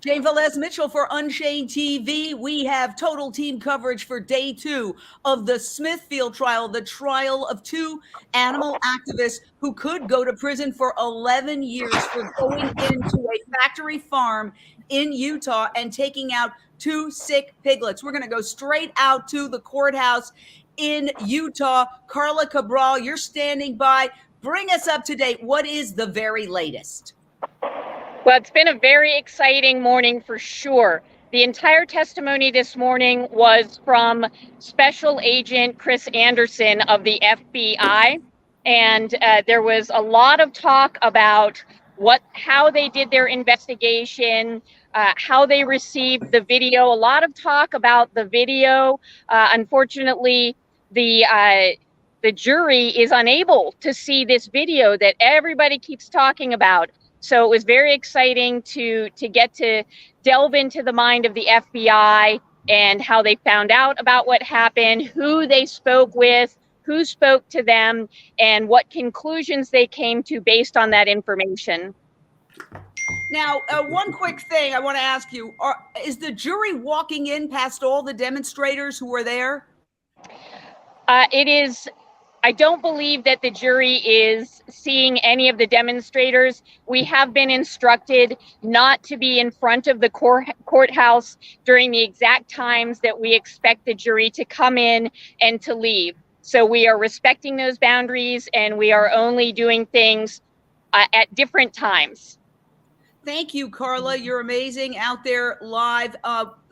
Jane Velez-Mitchell for Unchained TV. We have total team coverage for day 2 of the Smithfield trial, the trial of 2 animal activists who could go to prison for 11 years for going into a factory farm in Utah and taking out 2 sick piglets. We're going to go straight out to the courthouse in Utah. Carla Cabral, you're standing by. Bring us up to date. What is the very latest? Well, it's been a very exciting morning for sure. The entire testimony this morning was from Special Agent Chris Anderson of the FBI. And there was a lot of talk about how they did their investigation, how they received the video, a lot of talk about the video. Unfortunately, the jury is unable to see this video that everybody keeps talking about. So it was very exciting to get to delve into the mind of the FBI and how they found out about what happened, who they spoke with, who spoke to them, and what conclusions they came to based on that information. Now, one quick thing I want to ask you, is the jury walking in past all the demonstrators who were there? It is. I don't believe that the jury is seeing any of the demonstrators. We have been instructed not to be in front of the courthouse during the exact times that we expect the jury to come in and to leave. So we are respecting those boundaries, and we are only doing things at different times. Thank you, Carla. You're amazing out there live.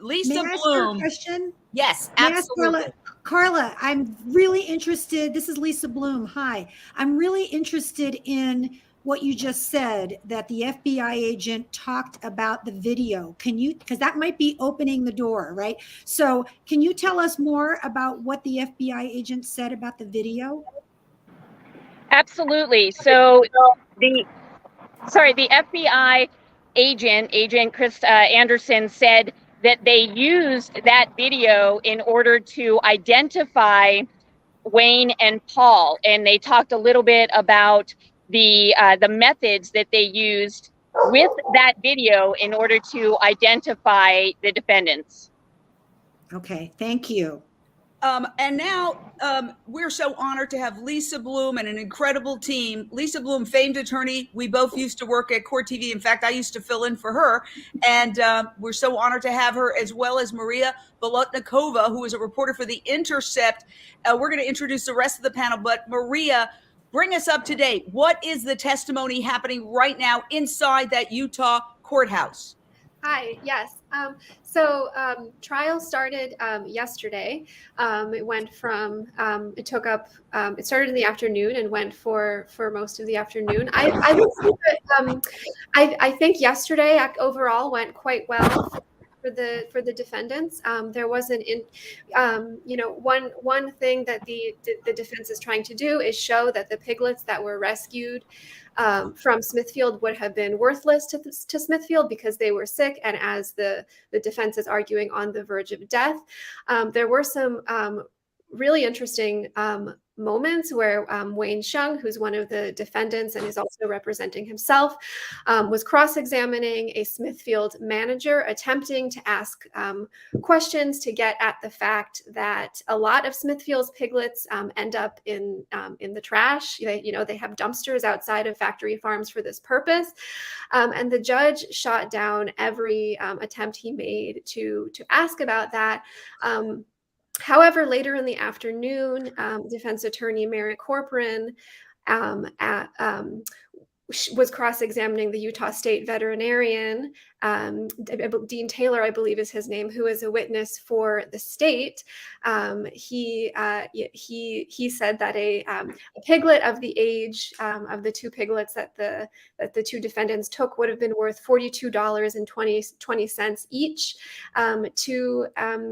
Lisa May I ask you Bloom. a question? Yes, May I ask absolutely. Carla, I'm really interested. This is Lisa Bloom. Hi. I'm really interested in what you just said, that the FBI agent talked about the video. Can you, because that might be opening the door, right? So can you tell us more about what the FBI agent said about the video? Absolutely. So the FBI agent Chris Anderson said that they used that video in order to identify Wayne and Paul, and they talked a little bit about the methods that they used with that video in order to identify the defendants. Okay, thank you. And now we're so honored to have Lisa Bloom and an incredible team. Lisa Bloom, famed attorney. We both used to work at Court TV. In fact, I used to fill in for her. And we're so honored to have her, as well as Marina Bolotnikova, who is a reporter for The Intercept. We're going to introduce the rest of the panel. But Maria, bring us up to date. What is the testimony happening right now inside that Utah courthouse? Hi, yes. Trial started yesterday. It went from, it started in the afternoon and went for most of the afternoon. I would say that I think yesterday overall went quite well for the defendants. There wasn't one thing that the defense is trying to do is show that the piglets that were rescued from Smithfield would have been worthless to Smithfield because they were sick, and as the defense is arguing, on the verge of death. There were some really interesting moments where Wayne Hsiung, who's one of the defendants and is also representing himself, was cross-examining a Smithfield manager, attempting to ask questions to get at the fact that a lot of Smithfield's piglets end up in the trash. They have dumpsters outside of factory farms for this purpose, and the judge shot down every attempt he made to ask about that. However, later in the afternoon, defense attorney Mary Corcoran was cross-examining the Utah State veterinarian, Dean Taylor, I believe is his name, who is a witness for the state. He said that a piglet of the age of the 2 piglets that the 2 defendants took would have been worth $42.20 each to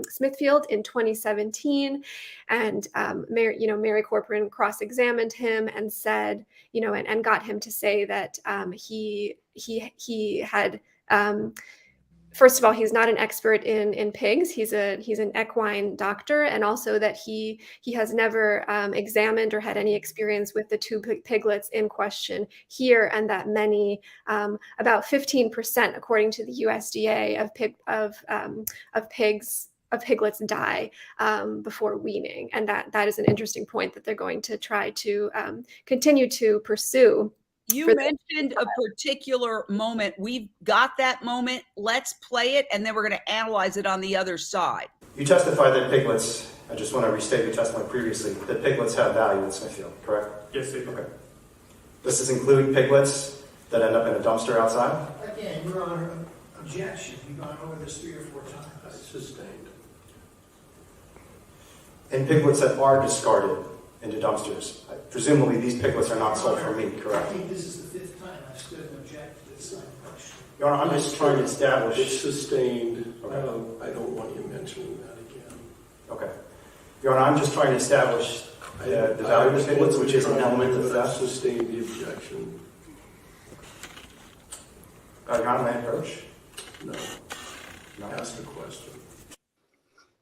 Smithfield in 2017. And Mary Corcoran cross-examined him and said, and got him to say that he had first of all, he's not an expert in pigs. He's an equine doctor, and also that he has never examined or had any experience with the two piglets in question here, and that many, about 15%, according to the USDA, of piglets die before weaning, and that is an interesting point that they're going to try to continue to pursue. You mentioned a particular moment. We've got that moment. Let's play it, and then we're going to analyze it on the other side. You testified that piglets, I just want to restate your testimony previously, that piglets have value in Smithfield, correct? Yes, they do. Okay. Does this include piglets that end up in a dumpster outside? Again, Your Honor, objection. You've gone over this 3 or 4 times. Sustained. And piglets that are discarded into dumpsters. Presumably these piglets are not sold for meat, I correct? think this is the 5th time I've stood and objected to this line of question. Your Honor, I'm just trying to It's establish... sustained. Okay. I don't want you mentioning that again. Okay. Your Honor, I'm just trying to establish the value of the piglets, which is an element of that. theft. Sustain the objection. Your Honor, may I approach? No. No. Ask the question.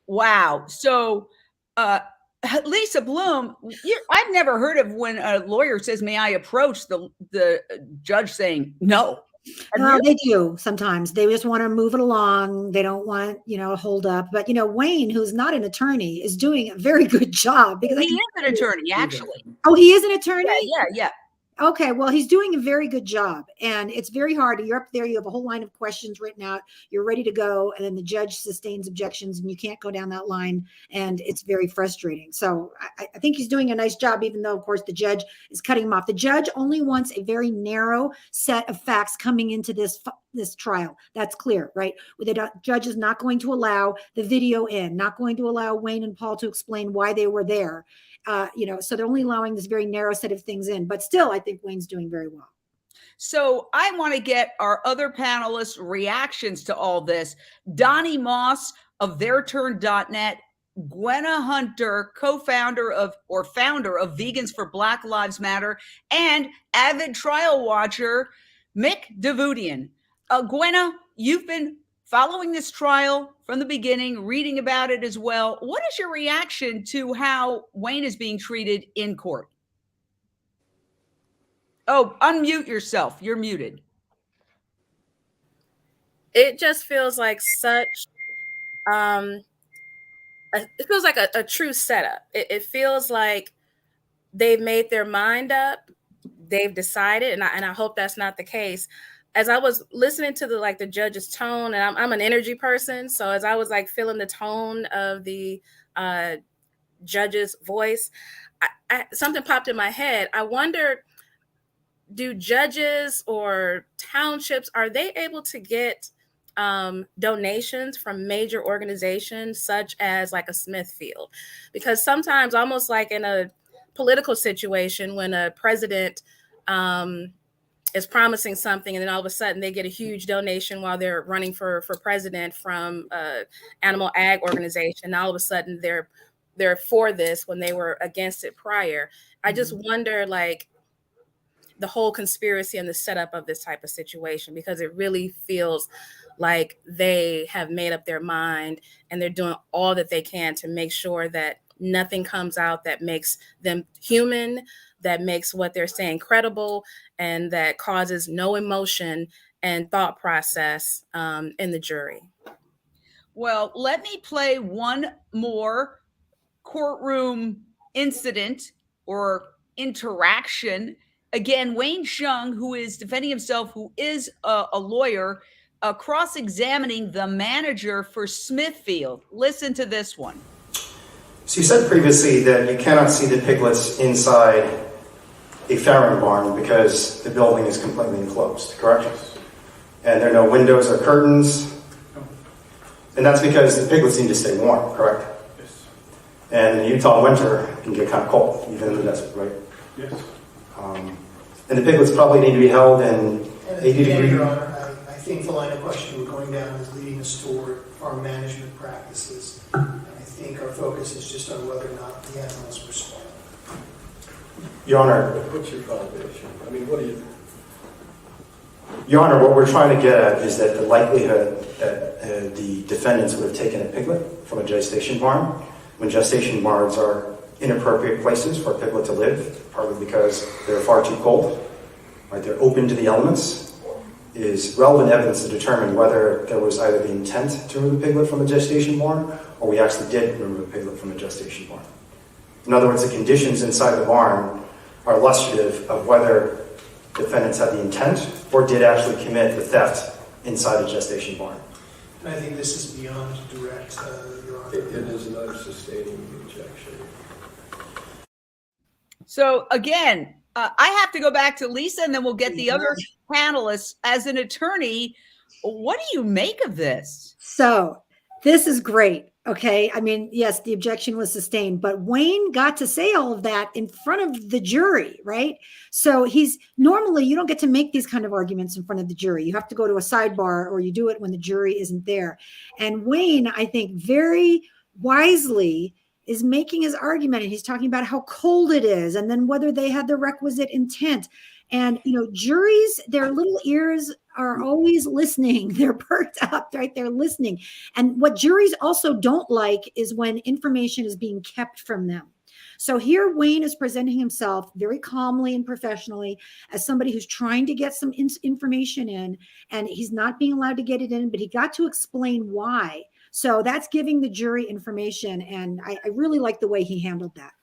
Wow. So, Lisa Bloom, I've never heard of when a lawyer says, may I approach, the judge saying no. Well, they do sometimes. They just want to move it along. They don't want, a hold up. But, Wayne, who's not an attorney, is doing a very good job. Because He is an attorney, actually. Oh, he is an attorney? Yeah. Okay, well, he's doing a very good job, and it's very hard. You're up there, you have a whole line of questions written out, you're ready to go, and then the judge sustains objections, and you can't go down that line, and it's very frustrating. So I think he's doing a nice job, even though, of course, the judge is cutting him off. The judge only wants a very narrow set of facts coming into this trial. That's clear, right? The judge is not going to allow the video in, not going to allow Wayne and Paul to explain why they were there. So they're only allowing this very narrow set of things in, but still, I think Wayne's doing very well. So I want to get our other panelists' reactions to all this. Donny Moss of TheirTurn.net, Gwenna Hunter, co-founder or founder of Vegans for Black Lives Matter, and avid trial watcher, Mick Davoudian. Gwenna, you've been following this trial from the beginning, reading about it as well. What is your reaction to how Wayne is being treated in court? Oh, unmute yourself. You're muted. It just feels like such, it feels like a true setup. It feels like they've made their mind up. They've decided, and I hope that's not the case. As I was listening to the judge's tone, and I'm an energy person, so as I was feeling the tone of the judge's voice, something popped in my head. I wondered, do judges or townships, are they able to get donations from major organizations such as a Smithfield? Because sometimes, almost like in a political situation, when a president is promising something, and then all of a sudden they get a huge donation while they're running for president from animal ag organization. All of a sudden they're for this when they were against it prior. I just wonder the whole conspiracy and the setup of this type of situation, because it really feels like they have made up their mind and they're doing all that they can to make sure that nothing comes out that makes them human, that makes what they're saying credible, and that causes no emotion and thought process in the jury. Well, let me play one more courtroom incident or interaction. Again, Wayne Hsiung, who is defending himself, who is a lawyer, cross-examining the manager for Smithfield. Listen to this one. So you said previously that you cannot see the piglets inside a farrowing barn because the building is completely enclosed, correct? Yes. And there are no windows or curtains? No. And that's because the piglets need to stay warm, correct? Yes. And in Utah winter, it can get kind of cold, even in the desert, right? Yes. And the piglets probably need to be held in 80 Again, degree. Your Honor, I think the line of question we're going down is leading us toward farm management practices. And I think our focus is just on whether or not the animals were spoiled. Your Honor, What's your foundation? I mean, what do you... Your Honor, what we're trying to get at is that the likelihood that defendants would have taken a piglet from a gestation barn, when gestation barns are inappropriate places for a piglet to live, partly because they're far too cold, right? They're open to the elements, is relevant evidence to determine whether there was either the intent to remove a piglet from a gestation barn, or we actually did remove a piglet from a gestation barn. In other words, the conditions inside the barn are illustrative of whether defendants had the intent or did actually commit the theft inside a gestation barn. And I think this is beyond direct, Your Honor. It is not sustaining the objection. So again, I have to go back to Lisa, and then we'll get the other panelists. As an attorney, what do you make of this? So this is great. Okay. I mean, yes, the objection was sustained, but Wayne got to say all of that in front of the jury, right? So normally you don't get to make these kind of arguments in front of the jury. You have to go to a sidebar, or you do it when the jury isn't there. And Wayne, I think, very wisely is making his argument, and he's talking about how cold it is, and then whether they had the requisite intent. And, juries, their little ears are always listening. They're perked up, right? They're listening. And what juries also don't like is when information is being kept from them. So here Wayne is presenting himself very calmly and professionally as somebody who's trying to get some information in, and he's not being allowed to get it in, but he got to explain why. So that's giving the jury information. And I really like the way he handled that.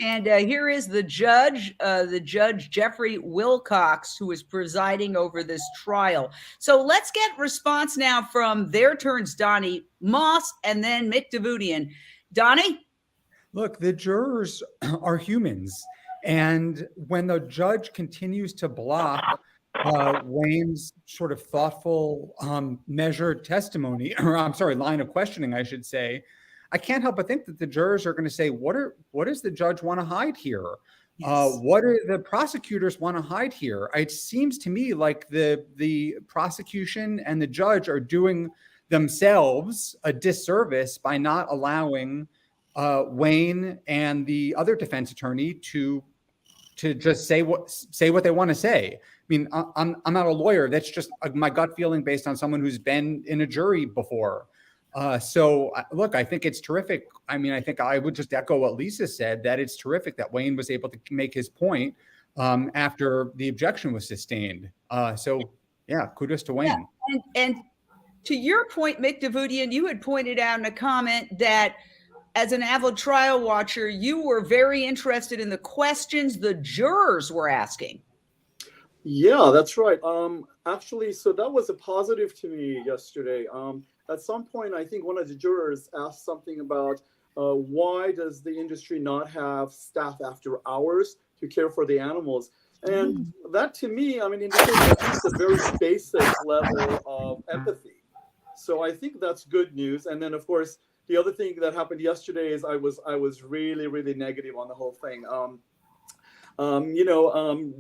And here is the judge Jeffrey Wilcox, who is presiding over this trial. So let's get response now from TheirTurn's Donny Moss and then Mick Davoudian. Donny? Look, the jurors are humans. And when the judge continues to block Wayne's sort of thoughtful, measured testimony, or line of questioning, I should say, I can't help but think that the jurors are going to say, what does the judge want to hide here? Yes. What do the prosecutors want to hide here? It seems to me like the prosecution and the judge are doing themselves a disservice by not allowing Wayne and the other defense attorney to just say what they want to say. I mean, I'm not a lawyer. That's just my gut feeling based on someone who's been in a jury before. So look, I think it's terrific. I mean, I think I would just echo what Lisa said, that it's terrific that Wayne was able to make his point after the objection was sustained. So yeah, kudos to Wayne. Yeah. And to your point, Mick Davoudian, you had pointed out in a comment that as an avid trial watcher, you were very interested in the questions the jurors were asking. Yeah, that's right. Actually, so that was a positive to me yesterday. At some point, I think one of the jurors asked something about why does the industry not have staff after hours to care for the animals? And that, to me, I mean, indicates at least a very basic level of empathy. So I think that's good news. And then, of course, the other thing that happened yesterday is I was really, really negative on the whole thing.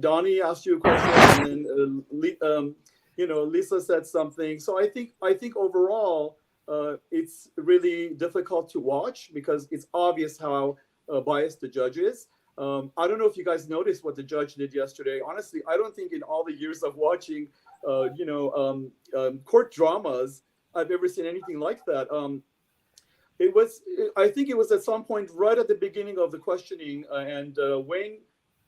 Donnie asked you a question, and then Lisa said something. So I think overall, it's really difficult to watch because it's obvious how biased the judge is. I don't know if you guys noticed what the judge did yesterday. Honestly, I don't think in all the years of watching, court dramas, I've ever seen anything like that. I think it was at some point right at the beginning of the questioning, and Wayne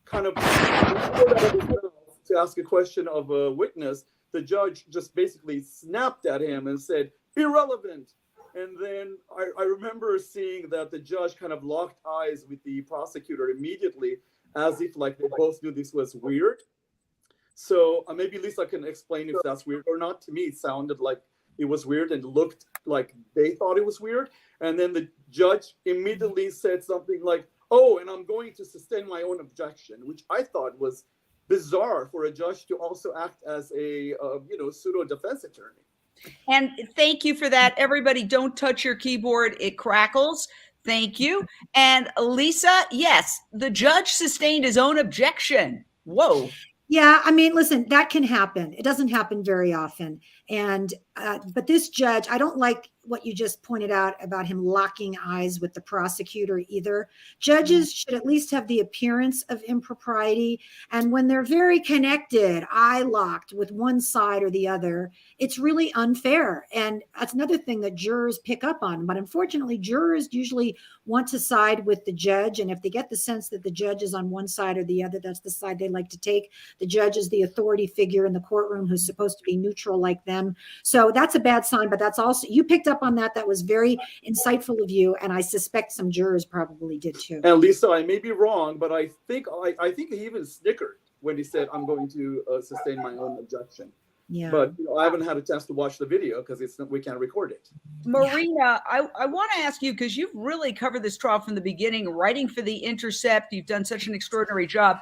kind of to ask a question of a witness. The judge just basically snapped at him and said, irrelevant. And then I remember seeing that the judge kind of locked eyes with the prosecutor immediately, as if like they both knew this was weird. So maybe Lisa can explain if that's weird or not. To me, it sounded like it was weird and looked like they thought it was weird. And then the judge immediately said something like, oh, and I'm going to sustain my own objection, which I thought was bizarre for a judge to also act as a pseudo defense attorney. And thank you for that. Everybody, don't touch your keyboard. It crackles. Thank you. And Lisa, yes, the judge sustained his own objection. Whoa. Yeah, I mean, listen, that can happen. It doesn't happen very often. And but this judge, I don't like what you just pointed out about him locking eyes with the prosecutor either. Judges should at least have the appearance of impropriety. And when they're very connected, eye locked with one side or the other, it's really unfair. And that's another thing that jurors pick up on. But unfortunately, jurors usually want to side with the judge. And if they get the sense that the judge is on one side or the other, that's the side they like to take. The judge is the authority figure in the courtroom who's supposed to be neutral like them. So that's a bad sign, but that's also, you picked up on that. That was very insightful of you. And I suspect some jurors probably did too. And Lisa, I may be wrong, but I think he even snickered when he said, "I'm going to sustain my own objection." Yeah. But I haven't had a chance to watch the video because we can't record it. Marina, I want to ask you, because you've really covered this trial from the beginning, writing for the Intercept. You've done such an extraordinary job.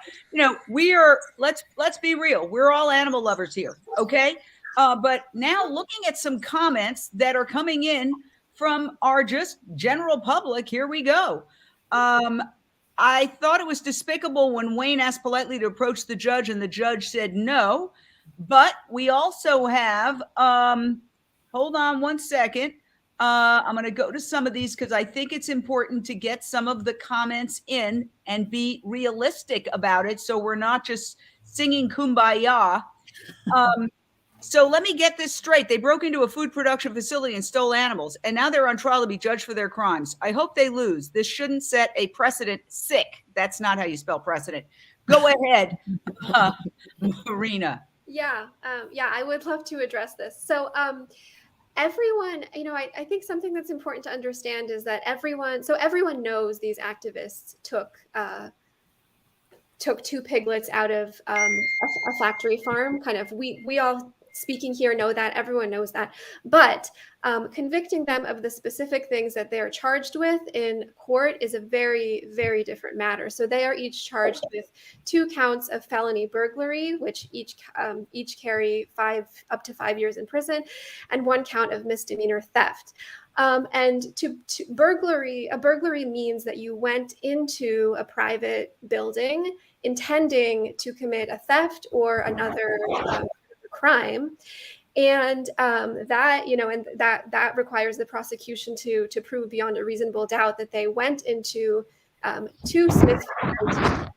Let's be real. We're all animal lovers here, okay? But now looking at some comments that are coming in from our just general public, here we go. I thought it was despicable when Wayne asked politely to approach the judge and the judge said no. But we also have, hold on one second. I'm going to go to some of these because I think it's important to get some of the comments in and be realistic about it, so we're not just singing Kumbaya. So let me get this straight. They broke into a food production facility and stole animals, and now they're on trial to be judged for their crimes. I hope they lose. This shouldn't set a precedent. Sick. That's not how you spell precedent. Go ahead, Marina. Yeah, I would love to address this. So everyone, I think something that's important to understand is that everyone knows these activists took 2 piglets out of a factory farm. Kind of, we all speaking here know that, everyone knows that, but convicting them of the specific things that they are charged with in court is a very, very different matter. So they are each charged with 2 counts of felony burglary, which each carry up to 5 years in prison, and 1 count of misdemeanor theft. And to burglary, a burglary means that you went into a private building intending to commit a theft or another crime. And that requires the prosecution to prove beyond a reasonable doubt that they went into 2 Smithfield.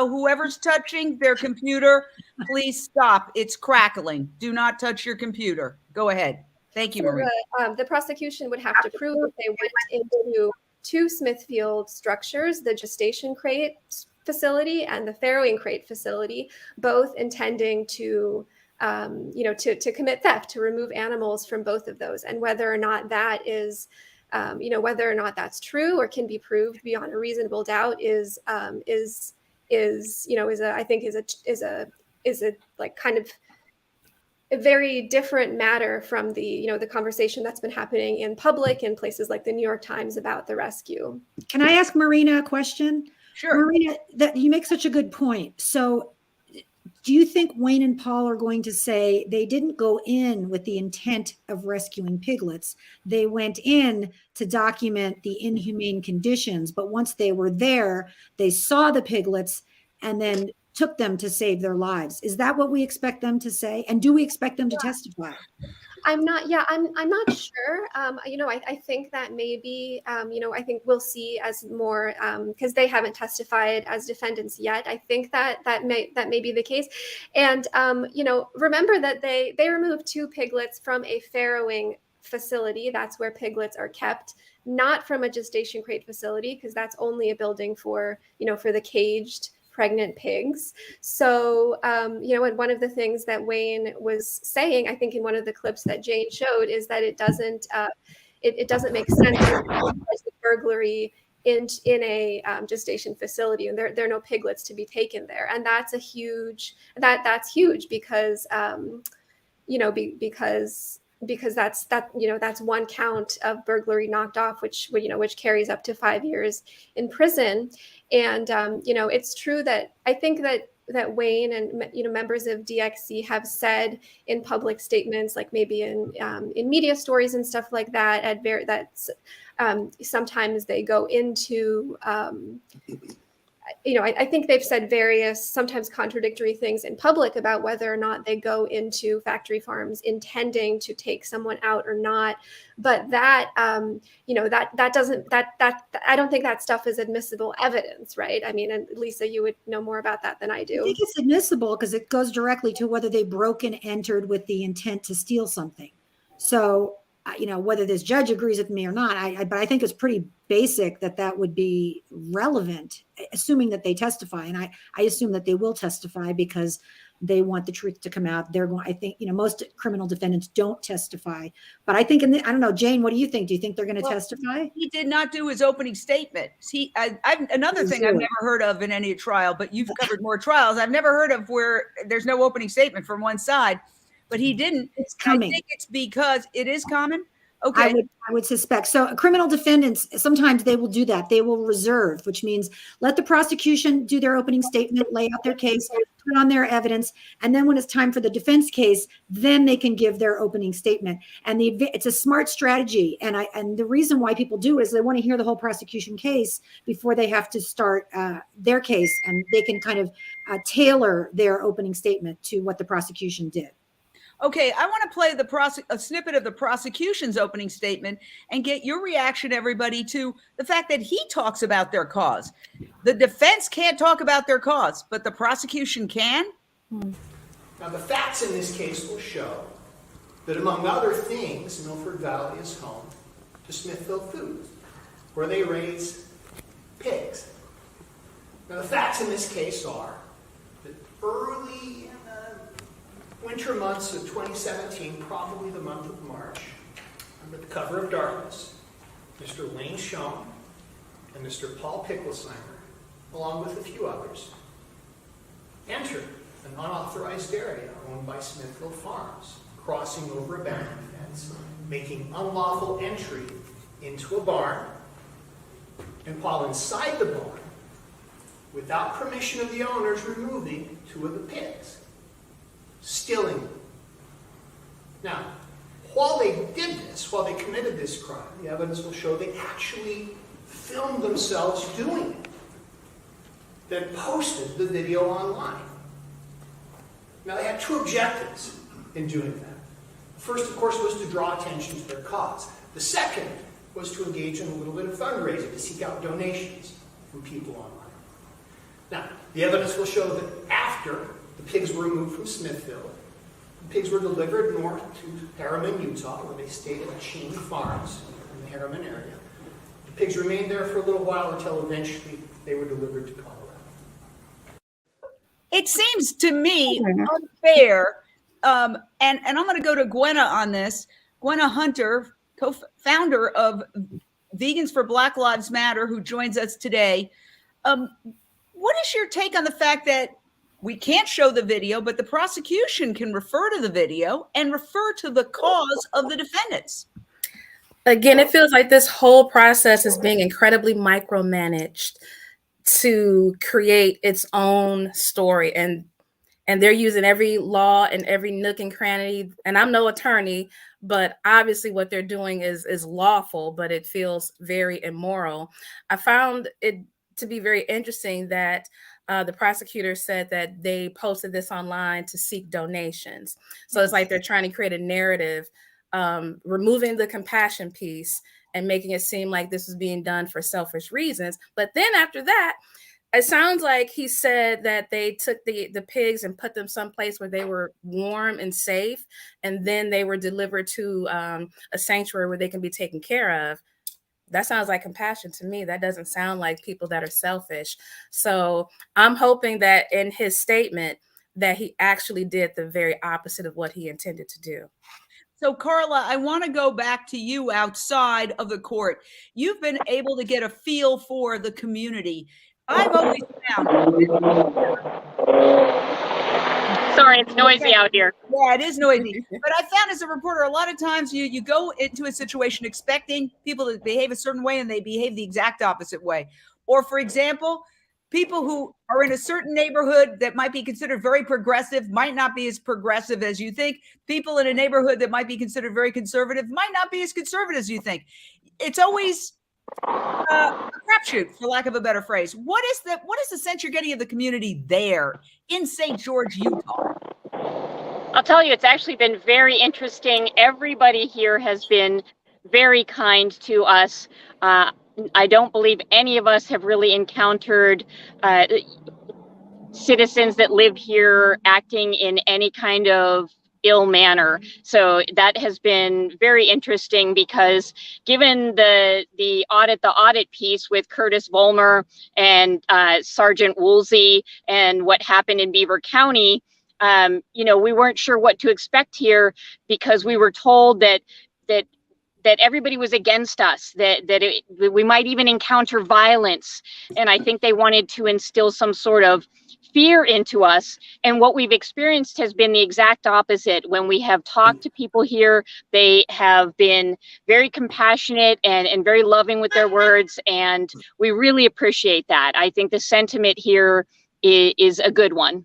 Whoever's touching their computer, please stop. It's crackling. Do not touch your computer. Go ahead. Thank you, Marie. The prosecution would have to prove that they went into 2 Smithfield structures, the gestation crate facility and the farrowing crate facility, both intending to commit theft, to remove animals from both of those. And whether or not that is, whether or not that's true or can be proved beyond a reasonable doubt is a very different matter from the conversation that's been happening in public in places like the New York Times about the rescue. Can I ask Marina a question? Sure. Marina, that you make such a good point. So do you think Wayne and Paul are going to say they didn't go in with the intent of rescuing piglets? They went in to document the inhumane conditions, but once they were there, they saw the piglets and then took them to save their lives. Is that what we expect them to say? And do we expect them to testify? I'm not sure. I think that maybe, I think we'll see as more, because they haven't testified as defendants yet. I think that may be the case. And, remember that they removed 2 piglets from a farrowing facility. That's where piglets are kept, not from a gestation crate facility, because that's only a building for the caged pregnant pigs. So, and one of the things that Wayne was saying, I think in one of the clips that Jane showed, is that it doesn't make sense as the burglary in a gestation facility, and there are no piglets to be taken there, and that's huge because because that's 1 count of burglary knocked off, which carries up to 5 years in prison. And it's true that I think that Wayne and members of DXC have said in public statements, like maybe in media stories and stuff like that, sometimes they go into I think they've said various, sometimes contradictory things in public about whether or not they go into factory farms intending to take someone out or not. But that, that doesn't, I don't think that stuff is admissible evidence, right? I mean, and Lisa, you would know more about that than I do. I think it's admissible because it goes directly to whether they broke and entered with the intent to steal something. So, whether this judge agrees with me or not, but I think it's pretty basic that would be relevant, assuming that they testify. And I assume that they will testify because they want the truth to come out. I think, most criminal defendants don't testify, but I think, I don't know, Jane, what do you think? Do you think they're going to testify? He did not do his opening statement. Another thing I've never heard of in any trial, but you've covered more trials. I've never heard of where there's no opening statement from one side. But he didn't. It's coming. I think it's because it is common. Okay. I would suspect. So criminal defendants, sometimes they will do that. They will reserve, which means let the prosecution do their opening statement, lay out their case, put on their evidence. And then when it's time for the defense case, then they can give their opening statement. And it's a smart strategy. And the reason why people do it is they want to hear the whole prosecution case before they have to start their case. And they can kind of tailor their opening statement to what the prosecution did. Okay, I want to play a snippet of the prosecution's opening statement and get your reaction, everybody, to the fact that he talks about their cause. The defense can't talk about their cause, but the prosecution can. Now, the facts in this case will show that, among other things, Milford Valley is home to Smithfield Foods, where they raise pigs. Now, the facts in this case are that early in the winter months of 2017, probably the month of March, under the cover of darkness, Mr. Wayne Hsiung and Mr. Paul Picklesimer, along with a few others, entered an unauthorized area owned by Smithfield Farms, crossing over a boundary fence, making unlawful entry into a barn, and while inside the barn, without permission of the owners, removing 2 of the pigs, stealing them. Now, while they did this, while they committed this crime, the evidence will show they actually filmed themselves doing it, then posted the video online. Now, they had 2 objectives in doing that. The first, of course, was to draw attention to their cause. The second was to engage in a little bit of fundraising, to seek out donations from people online. Now, the evidence will show that after the pigs were removed from Smithfield, the pigs were delivered north to Harriman, Utah, where they stayed at Chain Farms in the Harriman area. The pigs remained there for a little while until eventually they were delivered to Colorado. It seems to me unfair, and I'm going to go to Gwenna on this. Gwenna Hunter, co-founder of Vegans for Black Lives Matter, who joins us today. What is your take on the fact that we can't show the video, but the prosecution can refer to the video and refer to the cause of the defendants? Again, it feels like this whole process is being incredibly micromanaged to create its own story. And they're using every law and every nook and cranny. And I'm no attorney, but obviously what they're doing is lawful, but it feels very immoral. I found it to be very interesting that the prosecutor said that they posted this online to seek donations. So it's like they're trying to create a narrative, removing the compassion piece and making it seem like this is being done for selfish reasons. But then after that, it sounds like he said that they took the pigs and put them someplace where they were warm and safe, and then they were delivered to a sanctuary where they can be taken care of. That sounds like compassion to me. That doesn't sound like people that are selfish. So I'm hoping that in his statement that he actually did the very opposite of what he intended to do. So, Carla, I want to go back to you outside of the court. You've been able to get a feel for the community. I've always found. Sorry, it's noisy out here. Yeah, it is noisy. But I found as a reporter, a lot of times you go into a situation expecting people to behave a certain way and they behave the exact opposite way. Or, for example, people who are in a certain neighborhood that might be considered very progressive might not be as progressive as you think. People in a neighborhood that might be considered very conservative might not be as conservative as you think. It's always a crapshoot, for lack of a better phrase. What is the sense you're getting of the community there in St. George, Utah? I'll tell you, it's actually been very interesting. Everybody here has been very kind to us. I don't believe any of us have really encountered citizens that live here acting in any kind of ill manner. So that has been very interesting, because given the audit piece with Curtis Vollmer and Sergeant Woolsey and what happened in Beaver County, we weren't sure what to expect here, because we were told that everybody was against us, that we might even encounter violence. And I think they wanted to instill some sort of fear into us. And what we've experienced has been the exact opposite. When we have talked to people here, they have been very compassionate and very loving with their words. And we really appreciate that. I think the sentiment here is a good one.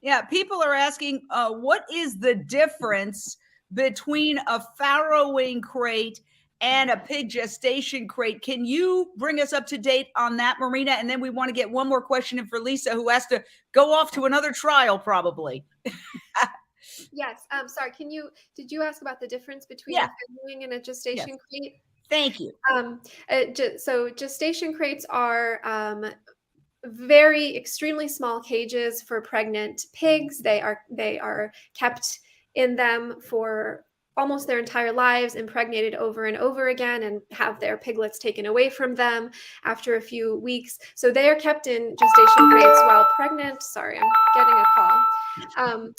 Yeah, people are asking, what is the difference between a farrowing crate and a pig gestation crate? Can you bring us up to date on that, Marina? And then we want to get one more question in for Lisa, who has to go off to another trial probably. Yes. Sorry. Did you ask about the difference between a farrowing and a gestation crate? Thank you. So gestation crates are very extremely small cages for pregnant pigs. They are kept in them for almost their entire lives, impregnated over and over again, and have their piglets taken away from them after a few weeks. So they are kept in gestation crates while pregnant. Sorry, I'm getting a call.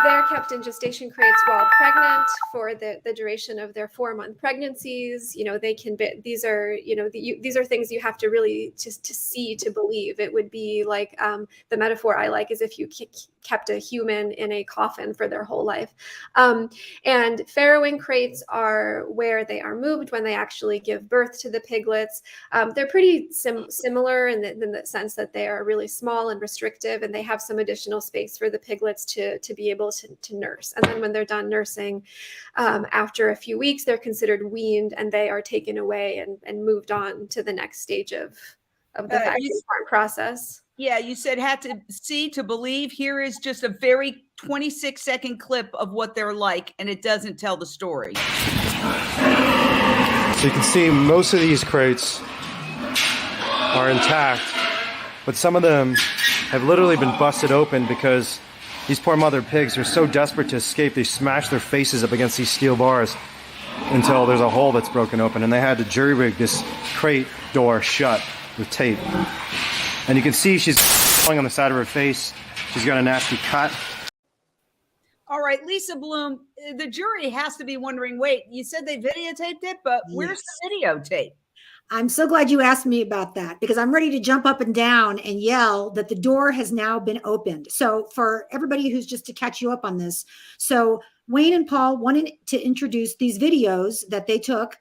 They're kept in gestation crates while pregnant for the duration of their 4-month pregnancies. They can be, these are things you have to really to see to believe. It would be like the metaphor I like is if you kept a human in a coffin for their whole life. And farrowing crates are where they are moved when they actually give birth to the piglets. They're pretty similar in the sense that they are really small and restrictive, and they have some additional space for the piglets to be able to nurse. And then when they're done nursing, after a few weeks, they're considered weaned, and they are taken away and moved on to the next stage of the factory farm process. Yeah, you said had to see to believe. Here is just a very 26-second clip of what they're like, and it doesn't tell the story. So you can see most of these crates are intact, but some of them have literally been busted open because these poor mother pigs are so desperate to escape, they smash their faces up against these steel bars until there's a hole that's broken open, and they had to jury rig this crate door shut with tape. And you can see she's falling on the side of her face. She's got a nasty cut. All right, Lisa Bloom, the jury has to be wondering, wait, you said they videotaped it, but where's the videotape? I'm so glad you asked me about that, because I'm ready to jump up and down and yell that the door has now been opened. So for everybody who's just to catch you up on this, so Wayne and Paul wanted to introduce these videos that they took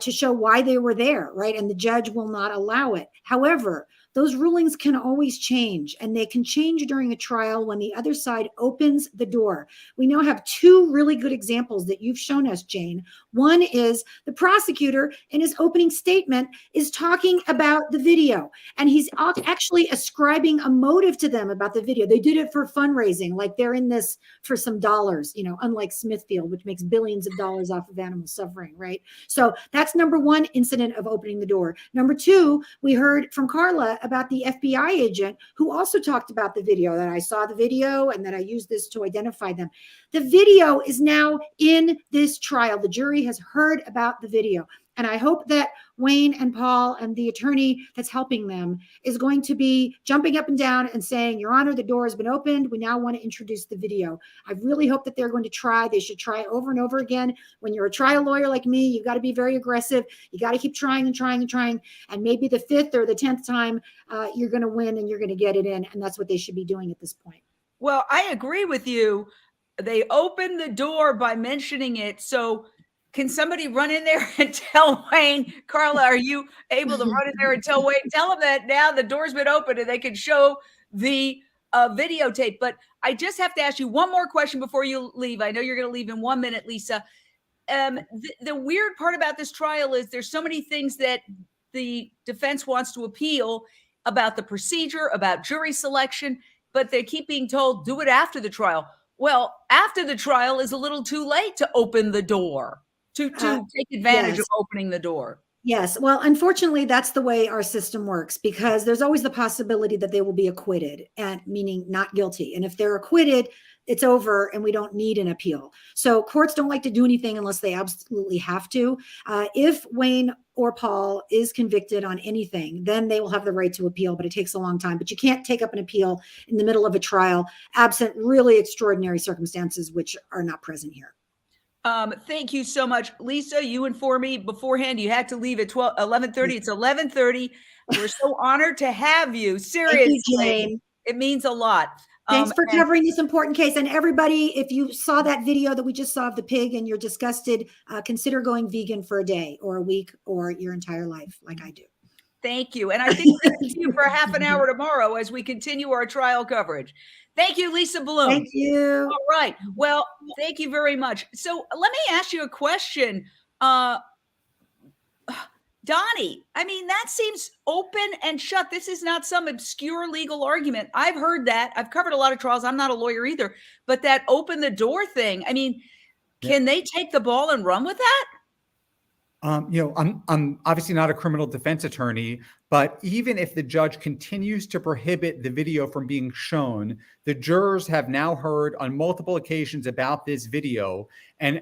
to show why they were there, right? And the judge will not allow it. However, those rulings can always change, and they can change during a trial when the other side opens the door. We now have two really good examples that you've shown us, Jane. One is the prosecutor in his opening statement is talking about the video, and he's actually ascribing a motive to them about the video. They did it for fundraising, like they're in this for some dollars, unlike Smithfield, which makes billions of dollars off of animal suffering, right? So that's number one incident of opening the door. Number two, we heard from Carla about the FBI agent who also talked about the video, that I saw the video and that I used this to identify them. The video is now in this trial. The jury has heard about the video. And I hope that Wayne and Paul and the attorney that's helping them is going to be jumping up and down and saying, Your Honor, the door has been opened. We now want to introduce the video. I really hope that they're going to try. They should try over and over again. When you're a trial lawyer like me, you've got to be very aggressive. You got to keep trying and trying and trying. And maybe the 5th or the 10th time, you're going to win and you're going to get it in. And that's what they should be doing at this point. Well, I agree with you. They opened the door by mentioning it. So can somebody run in there and tell Wayne, Carla, are you able to run in there and tell Wayne, tell him that now the door's been opened and they can show the videotape. But I just have to ask you one more question before you leave. I know you're going to leave in 1 minute, Lisa. the weird part about this trial is there's so many things that the defense wants to appeal about the procedure, about jury selection, but they keep being told, do it after the trial. Well, after the trial is a little too late to open the door, to take advantage of opening the door. Yes. Well, unfortunately, that's the way our system works, because there's always the possibility that they will be acquitted, and meaning not guilty. And if they're acquitted, it's over and we don't need an appeal. So courts don't like to do anything unless they absolutely have to. If Wayne or Paul is convicted on anything, then they will have the right to appeal, but it takes a long time. But you can't take up an appeal in the middle of a trial, absent really extraordinary circumstances, which are not present here. Thank you so much. Lisa, you informed me beforehand you had to leave at 11:30. It's 11:30. We're so honored to have you. Seriously, Thank you, Jane. It means a lot. Thanks for covering this important case. And everybody, if you saw that video that we just saw of the pig and you're disgusted, consider going vegan for a day or a week or your entire life, like I do. Thank you. And I think we'll see you for half an hour tomorrow as we continue our trial coverage. Thank you, Lisa Bloom. Thank you. All right. Well, thank you very much. So let me ask you a question. Donny, I mean, that seems open and shut. This is not some obscure legal argument. I've heard that. I've covered a lot of trials. I'm not a lawyer either. But that open the door thing, I mean, can they take the ball and run with that? I'm obviously not a criminal defense attorney, but even if the judge continues to prohibit the video from being shown, the jurors have now heard on multiple occasions about this video. And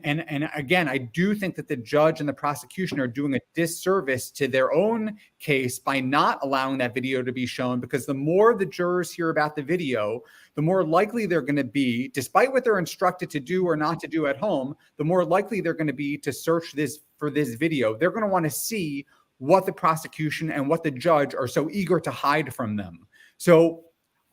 again, I do think that the judge and the prosecution are doing a disservice to their own case by not allowing that video to be shown, because the more the jurors hear about the video, the more likely they're going to be, despite what they're instructed to do or not to do at home, the more likely they're going to be to search for this video. They're going to want to see what the prosecution and what the judge are so eager to hide from them. So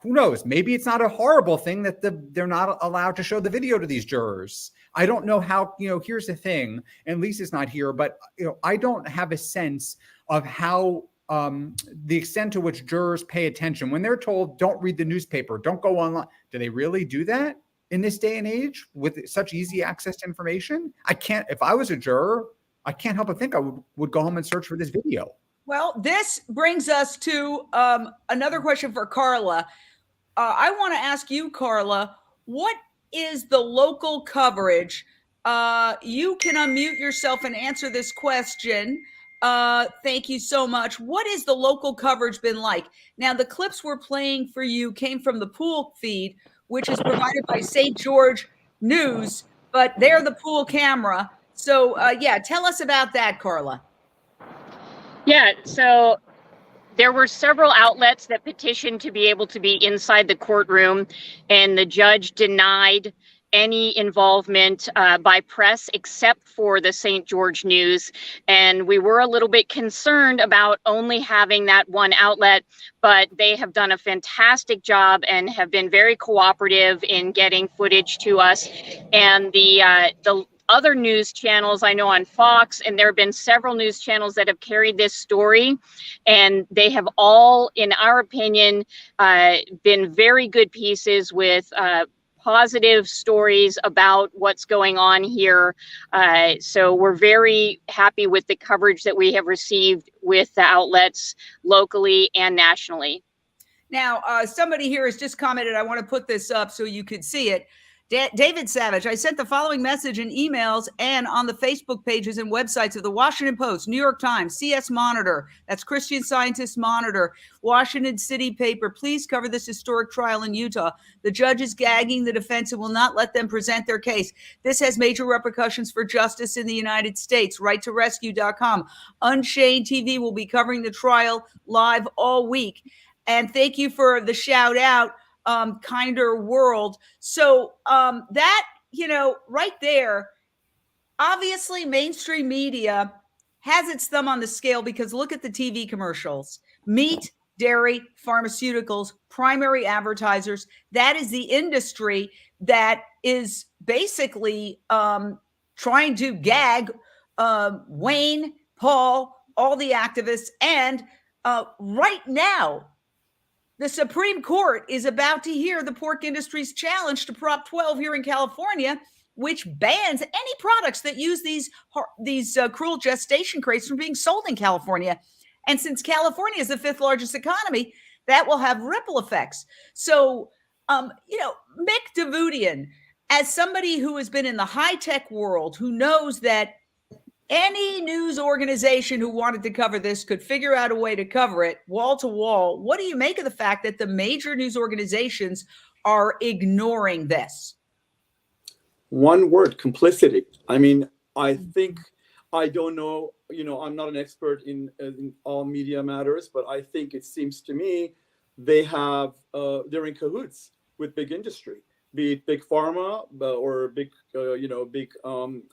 who knows? Maybe it's not a horrible thing that they're not allowed to show the video to these jurors. I don't know how, here's the thing, and Lisa's not here, but I don't have a sense of how the extent to which jurors pay attention when they're told, don't read the newspaper, don't go online. Do they really do that in this day and age with such easy access to information? If I was a juror, I can't help but think I would go home and search for this video. Well, this brings us to another question for Carla. I want to ask you, Carla, what is the local coverage? You can unmute yourself and answer this question. Thank you so much. What is the local coverage been like? Now, the clips we're playing for you came from the pool feed, which is provided by St. George News, but they're the pool camera. So, tell us about that, Carla. Yeah, so there were several outlets that petitioned to be able to be inside the courtroom, and the judge denied any involvement by press except for the St. George News. And we were a little bit concerned about only having that one outlet, but they have done a fantastic job and have been very cooperative in getting footage to us. And the other news channels, I know on Fox, and there have been several news channels that have carried this story, and they have all, in our opinion, been very good pieces with positive stories about what's going on here. So we're very happy with the coverage that we have received with the outlets locally and nationally. Now, somebody here has just commented, I want to put this up so you could see it. David Savage, I sent the following message in emails and on the Facebook pages and websites of the Washington Post, New York Times, CS Monitor, that's Christian Scientist Monitor, Washington City Paper. Please cover this historic trial in Utah. The judge is gagging the defense and will not let them present their case. This has major repercussions for justice in the United States. RightToRescue.com. Unchained TV will be covering the trial live all week. And thank you for the shout out. Kinder world. So that, right there, obviously mainstream media has its thumb on the scale, because look at the TV commercials. Meat, dairy, pharmaceuticals, primary advertisers. That is the industry that is basically trying to gag Wayne, Paul, all the activists. And right now, the Supreme Court is about to hear the pork industry's challenge to Prop 12 here in California, which bans any products that use these cruel gestation crates from being sold in California. And since California is the 5th largest economy, that will have ripple effects. So, Mick Davoudian, as somebody who has been in the high-tech world, who knows that any news organization who wanted to cover this could figure out a way to cover it wall to wall, what do you make of the fact that the major news organizations are ignoring this? One word: complicity. I mean, I think, I don't know, I'm not an expert in all media matters, but I think it seems to me they're in cahoots with big industry, be it big pharma or big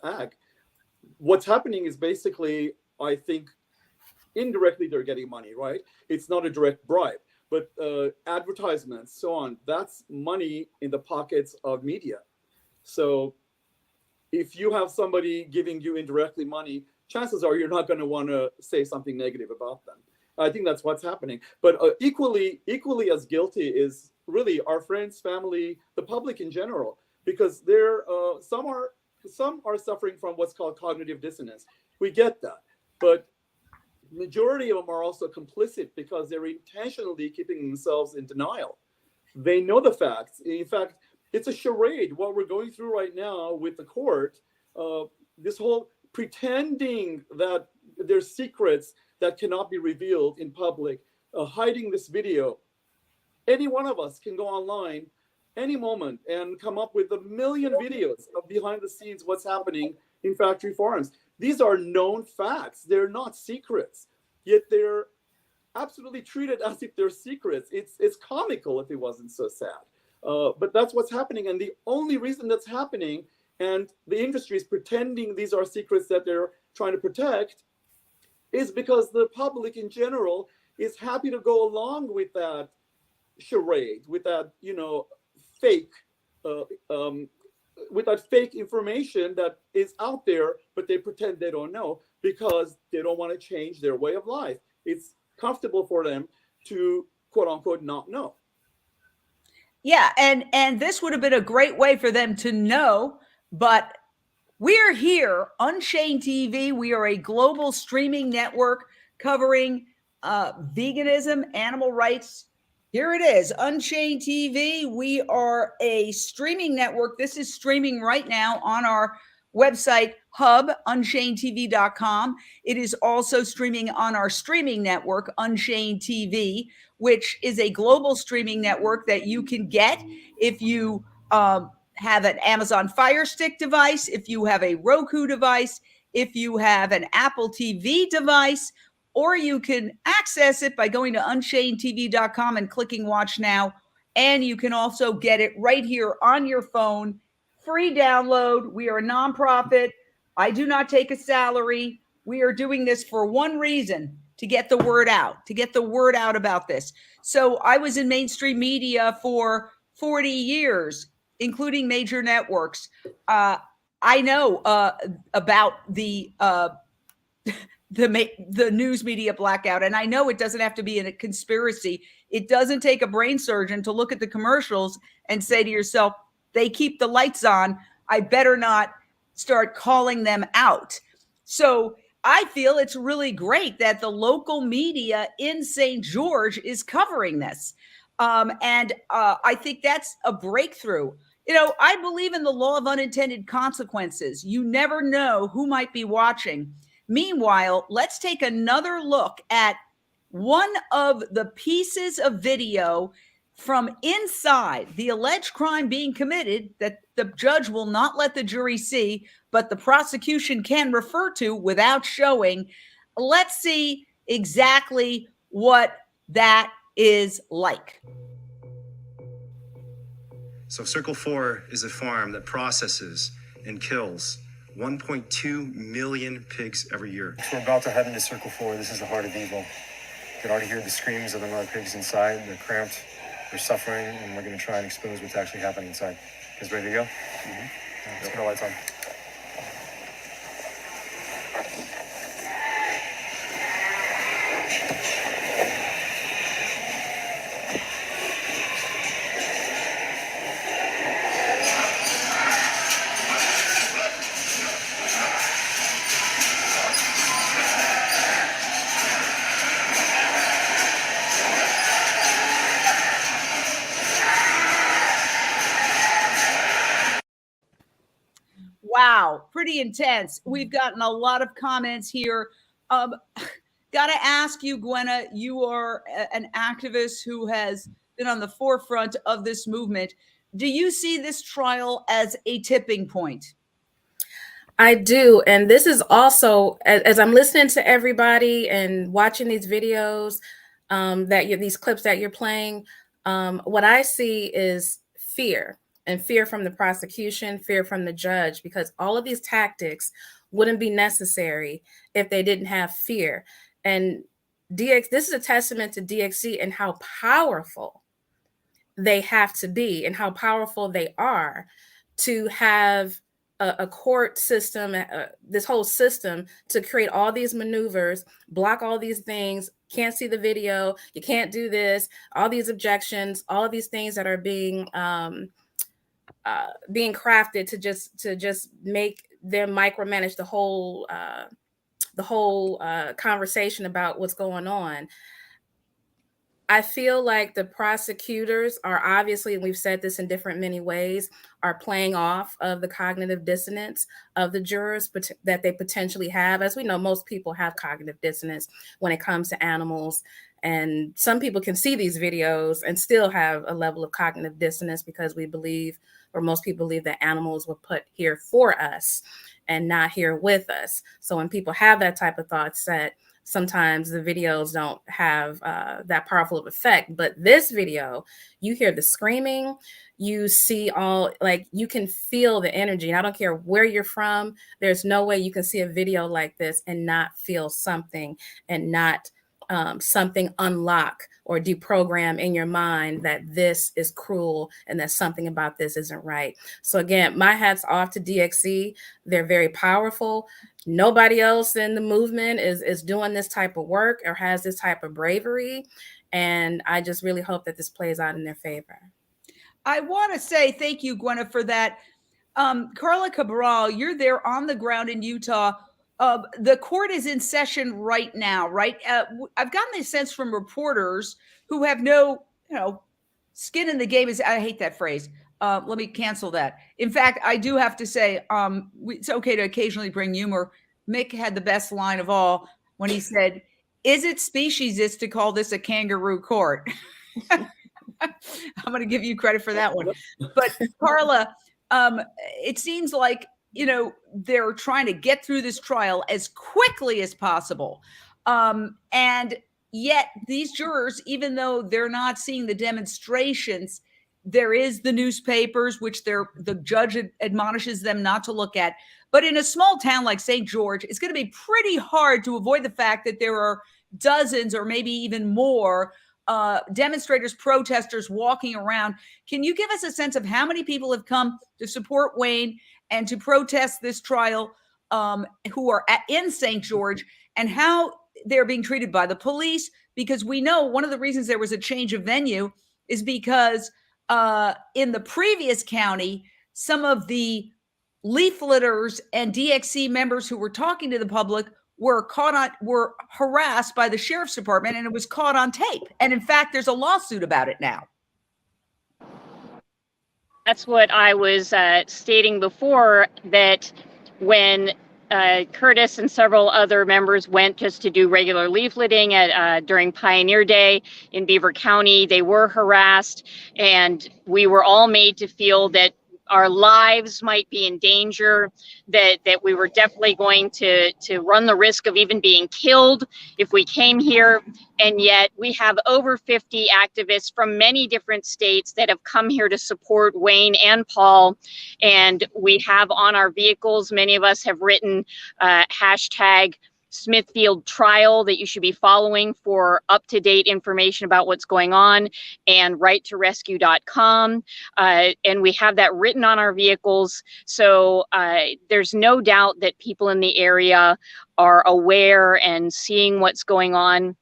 ag. What's happening is basically, I think, indirectly they're getting money, right? It's not a direct bribe, but advertisements, so on. That's money in the pockets of media. So if you have somebody giving you indirectly money, chances are you're not going to want to say something negative about them. I think that's what's happening. But equally as guilty is really our friends, family, the public in general, because some are suffering from what's called cognitive dissonance. We get that, but majority of them are also complicit because they're intentionally keeping themselves in denial. They know the facts. In fact, it's a charade what we're going through right now with the court. This whole pretending that there's secrets that cannot be revealed in public, hiding this video. Any one of us can go online any moment and come up with a million videos of behind the scenes what's happening in factory farms. These are known facts. They're not secrets, yet they're absolutely treated as if they're secrets. It's comical if it wasn't so sad. But that's what's happening. And the only reason that's happening, and the industry is pretending these are secrets that they're trying to protect, is because the public in general is happy to go along with that charade, with that, fake, with that fake information that is out there, but they pretend they don't know because they don't want to change their way of life. It's comfortable for them to, quote unquote, not know. Yeah, and this would have been a great way for them to know, but we're here, Unchained TV. We are a global streaming network covering veganism, animal rights. Here it is, Unchained TV. We are a streaming network. This is streaming right now on our website, hub, UnchainedTV.com. It is also streaming on our streaming network, Unchained TV, which is a global streaming network that you can get if you have an Amazon Fire Stick device, if you have a Roku device, if you have an Apple TV device, or you can access it by going to UnchainedTV.com and clicking Watch Now. And you can also get it right here on your phone, free download. We are a nonprofit. I do not take a salary. We are doing this for one reason: to get the word out, about this. So I was in mainstream media for 40 years, including major networks. I know about the news media blackout, and I know it doesn't have to be in a conspiracy. It doesn't take a brain surgeon to look at the commercials and say to yourself, they keep the lights on, I better not start calling them out. So I feel it's really great that the local media in St. George is covering this. And I think that's a breakthrough. I believe in the law of unintended consequences. You never know who might be watching. Meanwhile, let's take another look at one of the pieces of video from inside the alleged crime being committed that the judge will not let the jury see, but the prosecution can refer to without showing. Let's see exactly what that is like. So Circle 4 is a farm that processes and kills 1.2 million pigs every year. We're about to head into Circle 4. This is the heart of evil. You can already hear the screams of the mother pigs inside. They're cramped, they're suffering, and we're going to try and expose what's actually happening inside. You guys ready to go? Mm-hmm. Let's get our lights on. Wow, pretty intense. We've gotten a lot of comments here. Got to ask you, Gwenna, you are an activist who has been on the forefront of this movement. Do you see this trial as a tipping point? I do. And this is also, as I'm listening to everybody and watching these videos, these clips that you're playing, what I see is fear, and fear from the prosecution, fear from the judge, because all of these tactics wouldn't be necessary if they didn't have fear. And this is a testament to DXC and how powerful they have to be and how powerful they are to have a court system, this whole system, to create all these maneuvers, block all these things, can't see the video, you can't do this, all these objections, all of these things that are being crafted to just make them micromanage the whole conversation about what's going on. I feel like the prosecutors are obviously, and we've said this in many ways, are playing off of the cognitive dissonance of the jurors that they potentially have. As we know, most people have cognitive dissonance when it comes to animals. And some people can see these videos and still have a level of cognitive dissonance because we believe, or most people believe, that animals were put here for us and not here with us. So when people have that type of thought set, sometimes the videos don't have that powerful of effect. But this video, you hear the screaming, you see you can feel the energy. And I don't care where you're from, there's no way you can see a video like this and not feel something and not something unlock or deprogram in your mind that this is cruel and that something about this isn't right. So again, my hat's off to DXC. They're very powerful. Nobody else in the movement is doing this type of work or has this type of bravery. And I just really hope that this plays out in their favor. I want to say thank you, Gwenna, for that. Carla Cabral, you're there on the ground in Utah. The court is in session right now, right? I've gotten this sense from reporters who have no, skin in the game. I hate that phrase. Let me cancel that. In fact, I do have to say, it's okay to occasionally bring humor. Mick had the best line of all when he said, "Is it speciesist to call this a kangaroo court?" I'm going to give you credit for that one. But Carla, it seems like, they're trying to get through this trial as quickly as possible. And yet these jurors, even though they're not seeing the demonstrations, there is the newspapers, which the judge admonishes them not to look at. But in a small town like St. George, it's going to be pretty hard to avoid the fact that there are dozens or maybe even more demonstrators, protesters walking around. Can you give us a sense of how many people have come to support Wayne and to protest this trial, who are in St. George, and how they're being treated by the police? Because we know one of the reasons there was a change of venue is because in the previous county, some of the leafleters and DXC members who were talking to the public were harassed by the sheriff's department, and it was caught on tape. And in fact, there's a lawsuit about it now. That's what I was stating before, that when Curtis and several other members went just to do regular leafleting during Pioneer Day in Beaver County, they were harassed, and we were all made to feel that our lives might be in danger, that we were definitely going to run the risk of even being killed if we came here. And yet we have over 50 activists from many different states that have come here to support Wayne and Paul. And we have on our vehicles, many of us have written hashtag Smithfield trial that you should be following for up-to-date information about what's going on, and righttorescue.com. And we have that written on our vehicles. So there's no doubt that people in the area are aware and seeing what's going on.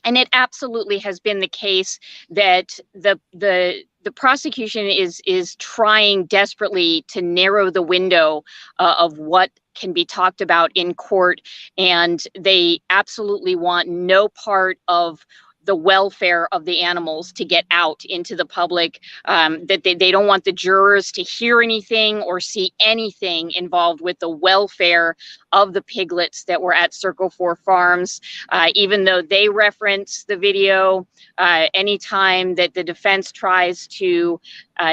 And it absolutely has been the case that the prosecution is trying desperately to narrow the window of what can be talked about in court, and they absolutely want no part of the welfare of the animals to get out into the public, that they don't want the jurors to hear anything or see anything involved with the welfare of the piglets that were at Circle 4 Farms. Even though they reference the video, anytime that the defense tries to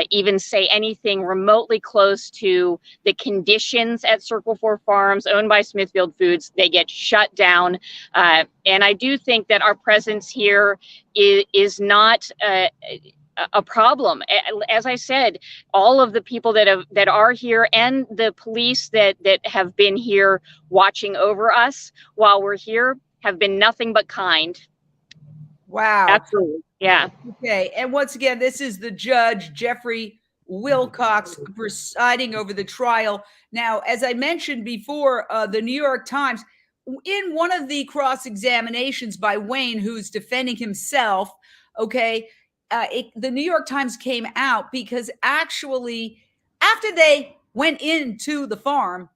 even say anything remotely close to the conditions at Circle 4 Farms owned by Smithfield Foods, they get shut down. And I do think that our presence here is not a problem. As I said, all of the people that are here and the police that have been here watching over us while we're here have been nothing but kind. Wow. Absolutely. Yeah. Okay. And once again, this is the judge, Jeffrey Wilcox, presiding over the trial. Now, as I mentioned before, the New York Times, in one of the cross-examinations by Wayne, who's defending himself, okay, the New York Times came out because actually, after they went into the farm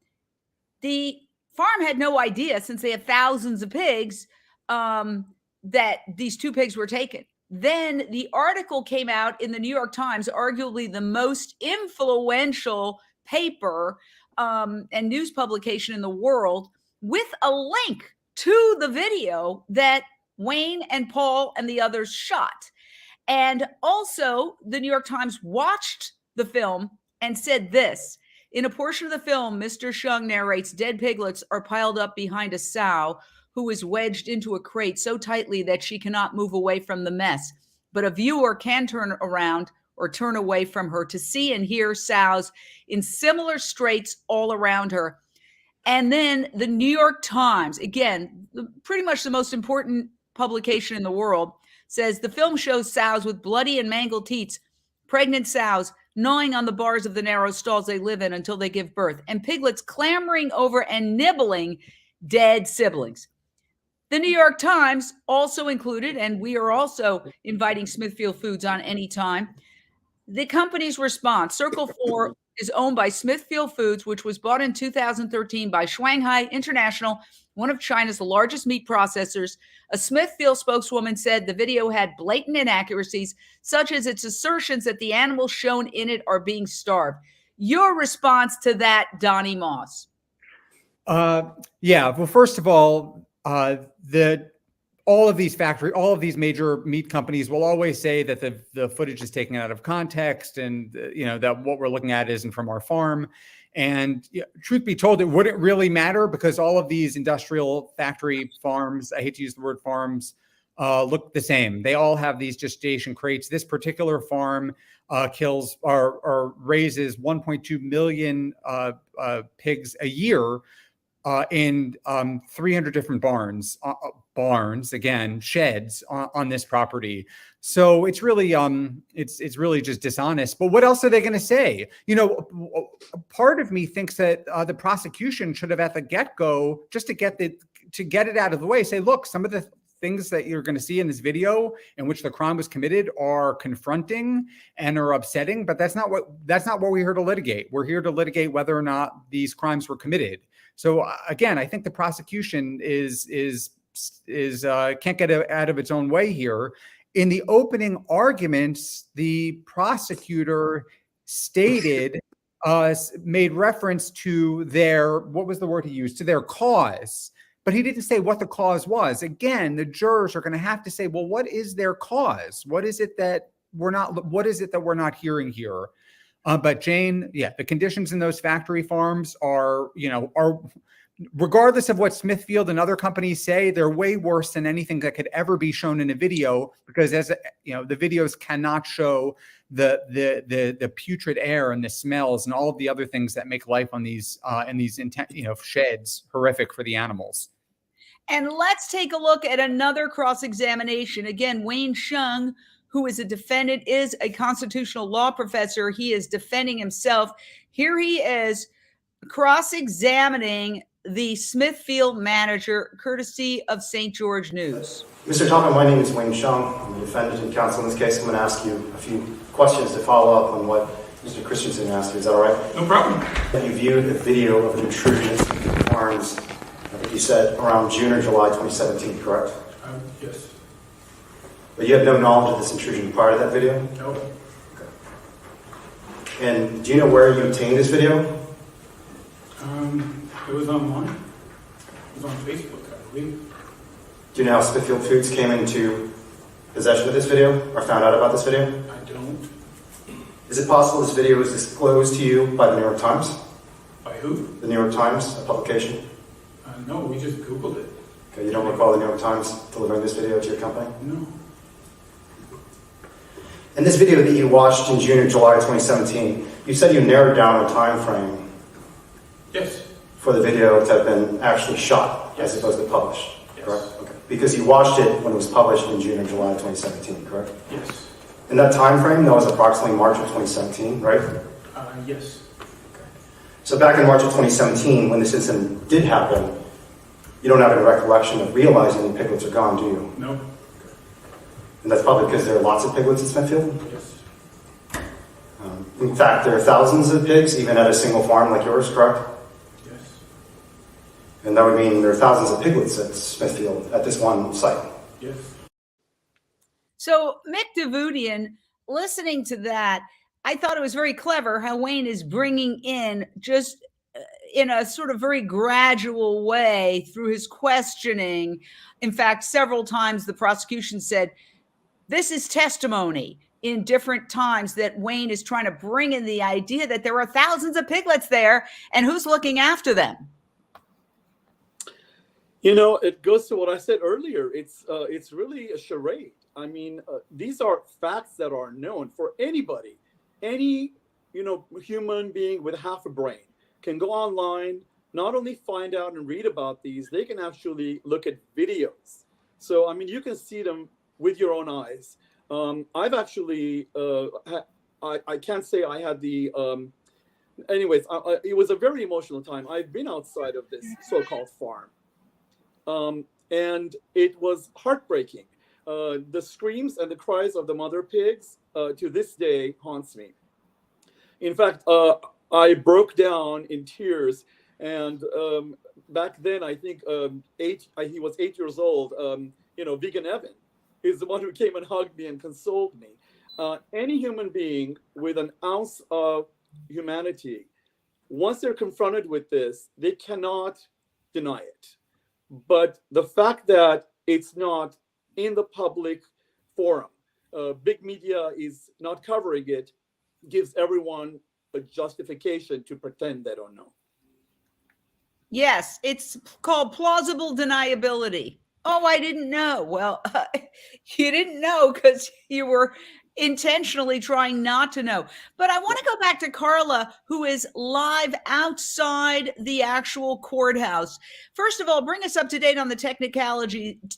had no idea, since they have thousands of pigs, that these 2 pigs were taken. Then the article came out in the New York Times, arguably the most influential paper and news publication in the world, with a link to the video that Wayne and Paul and the others shot. And also, the New York Times watched the film and said this: in a portion of the film, Mr. Hsiung narrates dead piglets are piled up behind a sow who is wedged into a crate so tightly that she cannot move away from the mess. But a viewer can turn around or turn away from her to see and hear sows in similar straits all around her. And then the New York Times, again, pretty much the most important publication in the world, says the film shows sows with bloody and mangled teats, pregnant sows gnawing on the bars of the narrow stalls they live in until they give birth, and piglets clambering over and nibbling dead siblings. The New York Times also included, and we are also inviting Smithfield Foods on anytime, the company's response. Circle 4 is owned by Smithfield Foods, which was bought in 2013 by Shanghai International, one of China's largest meat processors. A Smithfield spokeswoman said the video had blatant inaccuracies, such as its assertions that the animals shown in it are being starved. Your response to that, Donny Moss? Yeah. Well, first of all, all of these major meat companies will always say that the footage is taken out of context, and that what we're looking at isn't from our farm. And truth be told, it wouldn't really matter, because all of these industrial factory farms, I hate to use the word farms, look the same. They all have these gestation crates. This particular farm kills or raises 1.2 million pigs a year in 300 different barns, again, sheds on this property. So it's really it's really just dishonest. But what else are they going to say? Part of me thinks that the prosecution should have, at the get-go, just to get it out of the way, say, look, some of the things that you're going to see in this video in which the crime was committed are confronting and are upsetting, but that's not what we're here to litigate. We're here to litigate whether or not these crimes were committed. So again, I think the prosecution is can't get out of its own way here. In the opening arguments, the prosecutor stated, made reference to what was the word he used? To their cause. But he didn't say what the cause was. Again, the jurors are going to have to say, well, what is their cause? What is it that we're not hearing here? But Jane, the conditions in those factory farms are regardless of what Smithfield and other companies say, they're way worse than anything that could ever be shown in a video, because the videos cannot show the putrid air and the smells and all of the other things that make life on these sheds horrific for the animals. And let's take a look at another cross-examination. Again, Wayne Hsiung, who is a defendant, is a constitutional law professor. He is defending himself. Here he is cross-examining the Smithfield manager, courtesy of St. George News. Mr. Thompson, my name is Wayne Hsiung. I'm the defendant and counsel in this case. I'm going to ask you a few questions to follow up on what Mr. Christensen asked you. Is that all right? No problem. You viewed a video of an intrusion into farms, I think you said around June or July 2017, correct? Yes. But you have no knowledge of this intrusion prior to that video? No. Okay. And do you know where you obtained this video? It was online. It was on Facebook, I believe. Do you know how Smithfield Foods came into possession of this video or found out about this video? I don't. Is it possible this video was disclosed to you by the New York Times? By who? The New York Times, a publication? No, we just Googled it. Okay, you don't recall the New York Times delivering this video to your company? No. In this video that you watched in June or July 2017, you said you narrowed down a time frame Yes. for the video to have been actually shot Yes. as opposed to published, Yes. correct? Okay. Because you watched it when it was published in June or July 2017, correct? Yes. In that time frame, that was approximately March of 2017, right? Yes. So back in March of 2017, when this incident did happen, you don't have any recollection of realizing the piglets are gone, do you? No. And that's probably because there are lots of piglets in Smithfield? Yes. In fact, there are thousands of pigs, even at a single farm like yours, correct? Yes. And that would mean there are thousands of piglets at Smithfield at this one site. Yes. So Mick Davoudian, listening to that, I thought it was very clever how Wayne is bringing in just in a sort of very gradual way through his questioning. In fact, several times the prosecution said, this is testimony in different times that Wayne is trying to bring in the idea that there are thousands of piglets there and who's looking after them. You know, it goes to what I said earlier. It's really a charade. I mean, these are facts that are known for anybody. Any, human being with half a brain can go online, not only find out and read about these, they can actually look at videos. So, I mean, you can see them with your own eyes. I've actually, I can't say I had the, anyways, it was a very emotional time. I've been outside of this so-called farm. And it was heartbreaking. The screams and the cries of the mother pigs to this day haunts me. In fact, I broke down in tears. And back then, I think he was 8 years old. Vegan Evan is the one who came and hugged me and consoled me. Any human being with an ounce of humanity, once they're confronted with this, they cannot deny it. But the fact that it's not in the public forum, big media is not covering it, gives everyone a justification to pretend they don't know. Yes, it's called plausible deniability. Oh, I didn't know. Well, you didn't know because you were intentionally trying not to know. But I want to go back to Carla, who is live outside the actual courthouse. First of all, bring us up to date on the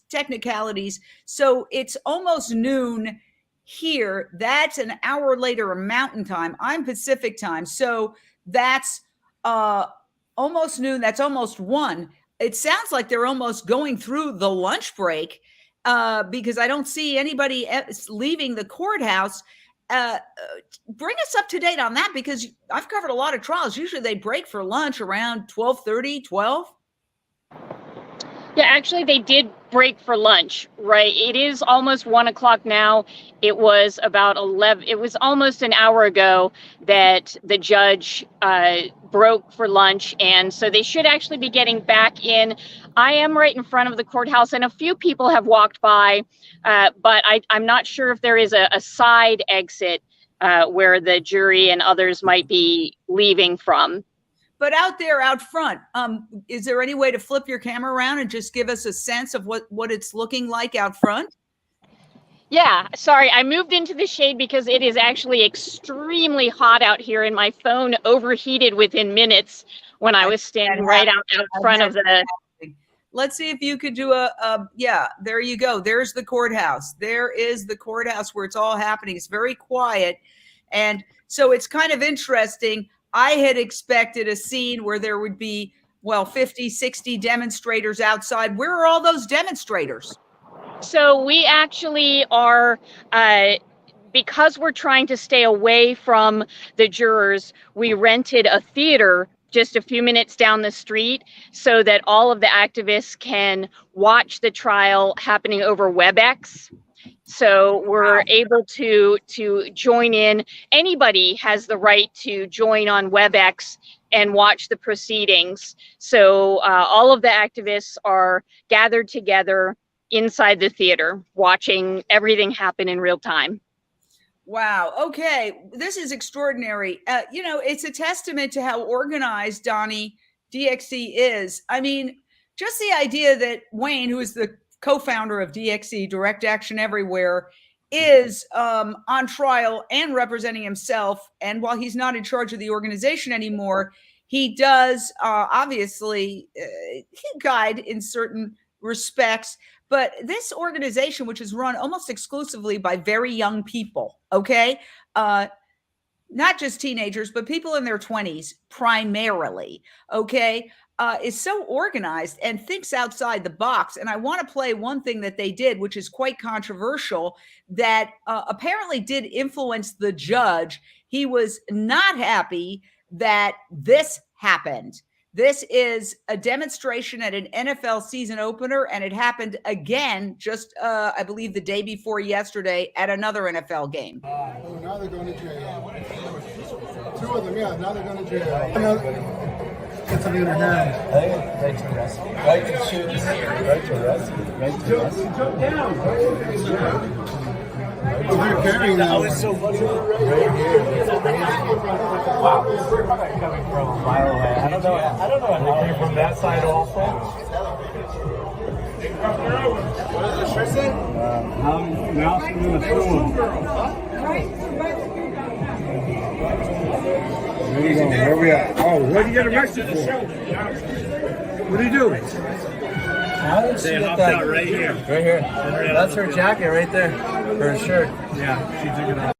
technicalities. So it's almost noon here. That's an hour later Mountain Time. I'm Pacific Time. So that's almost noon. That's almost 1. It sounds like they're almost going through the lunch break because I don't see anybody leaving the courthouse. Bring us up to date on that because I've covered a lot of trials. Usually they break for lunch around 12:30, 12. Yeah, actually, they did break for lunch, right? It is almost 1 o'clock now. It was about 11. It was almost an hour ago that the judge broke for lunch. And so they should actually be getting back in. I am right in front of the courthouse and a few people have walked by, but I'm not sure if there is a side exit where the jury and others might be leaving from. But out there, out front, is there any way to flip your camera around and just give us a sense of what it's looking like out front? Yeah, sorry, I moved into the shade because it is actually extremely hot out here and my phone overheated within minutes when I was standing right out front of the... Let's see if you could do yeah, there you go. There's the courthouse. There is the courthouse where it's all happening. It's very quiet. And so it's kind of interesting. I had expected a scene where there would be, 50, 60 demonstrators outside. Where are all those demonstrators? So we actually are, because we're trying to stay away from the jurors, we rented a theater just a few minutes down the street so that all of the activists can watch the trial happening over WebEx. So we're able to join in. Anybody has the right to join on WebEx and watch the proceedings. So all of the activists are gathered together inside the theater, watching everything happen in real time. Wow. Okay. This is extraordinary. It's a testament to how organized Donny DXC is. I mean, just the idea that Wayne, who is the co-founder of DXC, Direct Action Everywhere, is on trial and representing himself. And while he's not in charge of the organization anymore, he does obviously guide in certain respects. But this organization, which is run almost exclusively by very young people, okay, not just teenagers, but people in their 20s primarily, okay, is so organized and thinks outside the box. And I want to play one thing that they did, which is quite controversial, that apparently did influence the judge. He was not happy that this happened. This is a demonstration at an NFL season opener, and it happened again just, I believe, the day before yesterday at another NFL game. Oh, now they're going to jail. Two of them, yeah, now they're going to jail. It's an inner hand. Right to rescue. Right to shoot. Right to rescue. Right to rescue. Jump down. Oh, they're carrying that. Oh, it's so funny. Right here. Wow. Coming from a mile away. I don't know how they came from that side also. What does the shirt say? I'm now going to film. Where are you going? Where are we at? Oh, what did you get arrested for? What did you do? How did she get that? Right here. Right here. That's her jacket right there. Her shirt. Yeah, she took it off.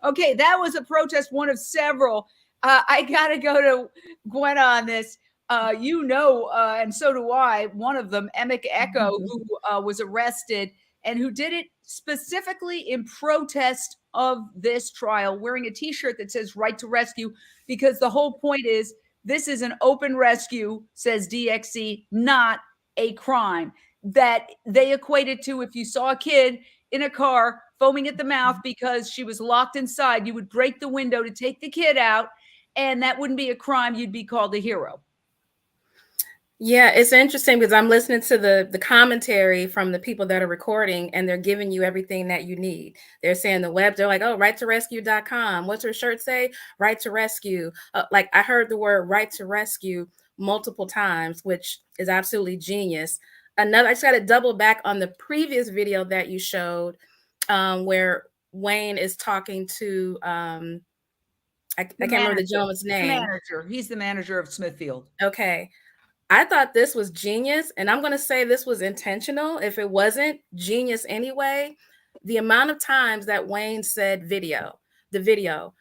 Okay, that was a protest, one of several. I got to go to Gwen on this. And so do I, one of them, Emick Echo, who was arrested and who did it specifically in protest of this trial, wearing a T-shirt that says "Right to Rescue," because the whole point is this is an open rescue, says DXC, not a crime. That they equate it to if you saw a kid in a car foaming at the mouth because she was locked inside, you would break the window to take the kid out, and that wouldn't be a crime. You'd be called a hero. Yeah, it's interesting because I'm listening to the commentary from the people that are recording, and they're giving you everything that you need. They're saying the web, they're like, oh, righttorescue.com. What's her shirt say? Right to rescue. Like I heard the word right to rescue multiple times, which is absolutely genius. I just got to double back on the previous video that you showed where Wayne is talking to, I can't remember the gentleman's name. Manager. He's the manager of Smithfield. Okay. I thought this was genius, and I'm going to say this was intentional. If it wasn't, genius anyway. The amount of times that Wayne said the video,